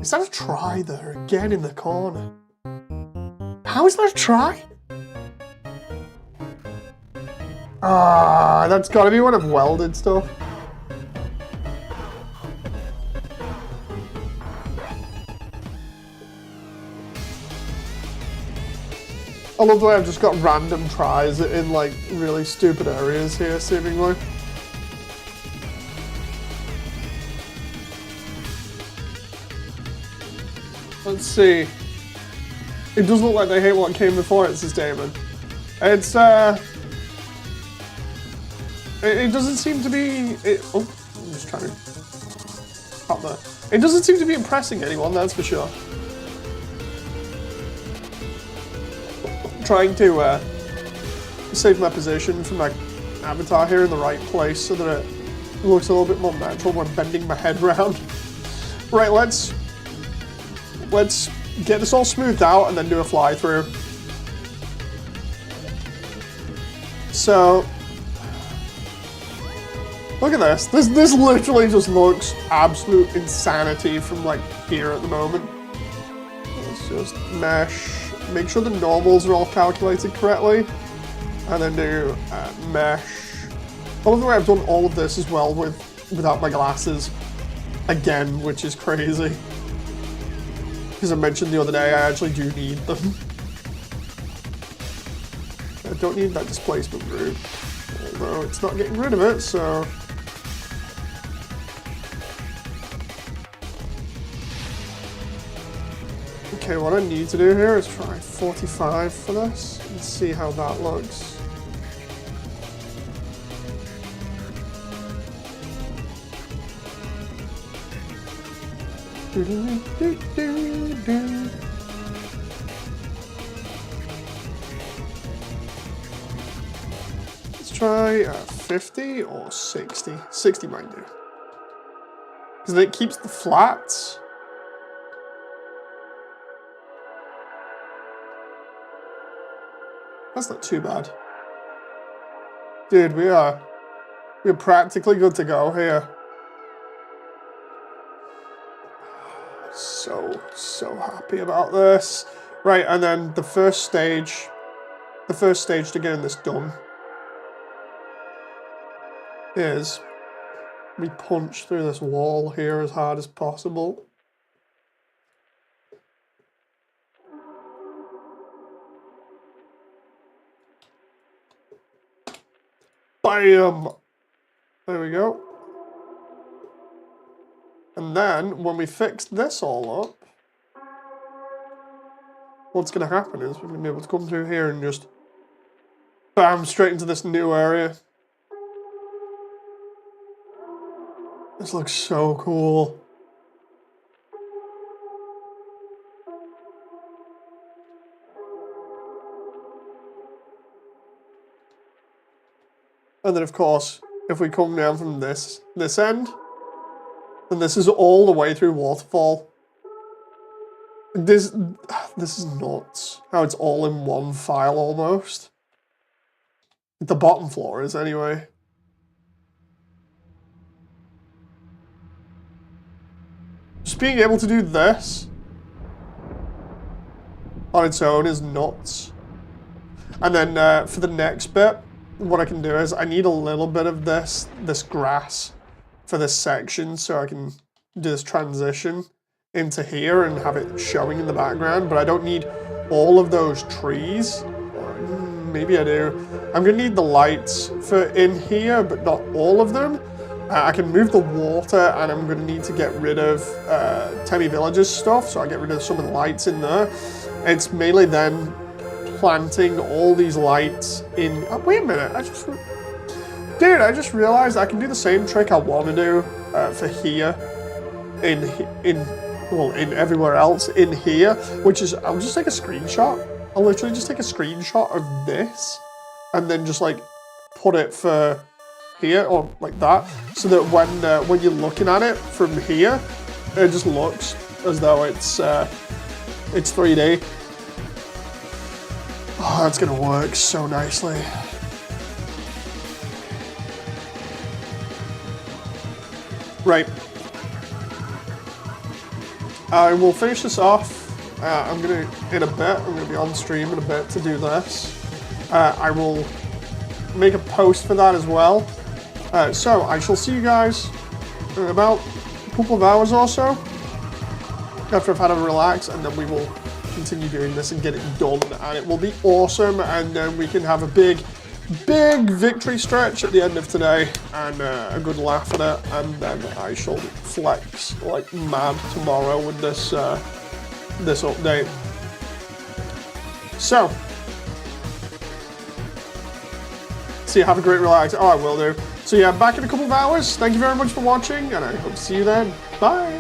Is that a try there again in the corner? How is that a try? Ah, that's gotta be one of welded stuff. I love the way I've just got random tries in like really stupid areas here, seemingly. Let's see. It does look like they hate what came before it, says Damon. It's it doesn't seem to be. Oh, I'm just trying to pop there. It doesn't seem to be impressing anyone, that's for sure. Trying to save my position for my avatar here in the right place so that it looks a little bit more natural when bending my head around. Right, let's get this all smoothed out and then do a fly through. So, look at this. This literally just looks absolute insanity from like here at the moment. Let's just mesh. Make sure the normals are all calculated correctly, and then do mesh. I love the way I've done all of this as well without my glasses again, which is crazy. Because I mentioned the other day, I actually do need them. I don't need that displacement route, although it's not getting rid of it, so. Okay, what I need to do here is try 45 for this and see how that looks. Let's try 50 or 60. 60 might do. Because it keeps the flats. That's not too bad. Dude, we're practically good to go here. So happy about this. Right, and then the first stage to getting this done is we punch through this wall here as hard as possible. Bam! There we go. And then, when we fix this all up, what's going to happen is we're going to be able to come through here and just bam, straight into this new area. This looks so cool. And then, of course, if we come down from this end, then this is all the way through Waterfall. This is nuts. How it's all in one file almost. The bottom floor is anyway. Just being able to do this on its own is nuts. And then for the next bit, what I can do is I need a little bit of this grass for this section so I can do this transition into here and have it showing in the background, but I don't need all of those trees. Maybe I do. I'm gonna need the lights for in here, but not all of them. I can move the water, and I'm going to need to get rid of Temi Village's stuff, so I get rid of some of the lights in there. It's mainly then planting all these lights in... Oh, wait a minute, I just realized I can do the same trick I want to do for here, in everywhere else in here, which is, I'll just take a screenshot. I'll literally just take a screenshot of this, and then just like put it for... here or like that, so that when you're looking at it from here, it just looks as though it's 3D. Oh, that's gonna work so nicely. Right. I will finish this off. I'm gonna be on stream in a bit to do this. I will make a post for that as well. So I shall see you guys in about a couple of hours or so after I've had a relax, and then we will continue doing this and get it done, and it will be awesome, and then we can have a big victory stretch at the end of today and a good laugh at it, and then I shall flex like mad tomorrow with this this update. So you have a great relax. Oh, I will do. So yeah, back in a couple of hours. Thank you very much for watching, and I hope to see you then. Bye.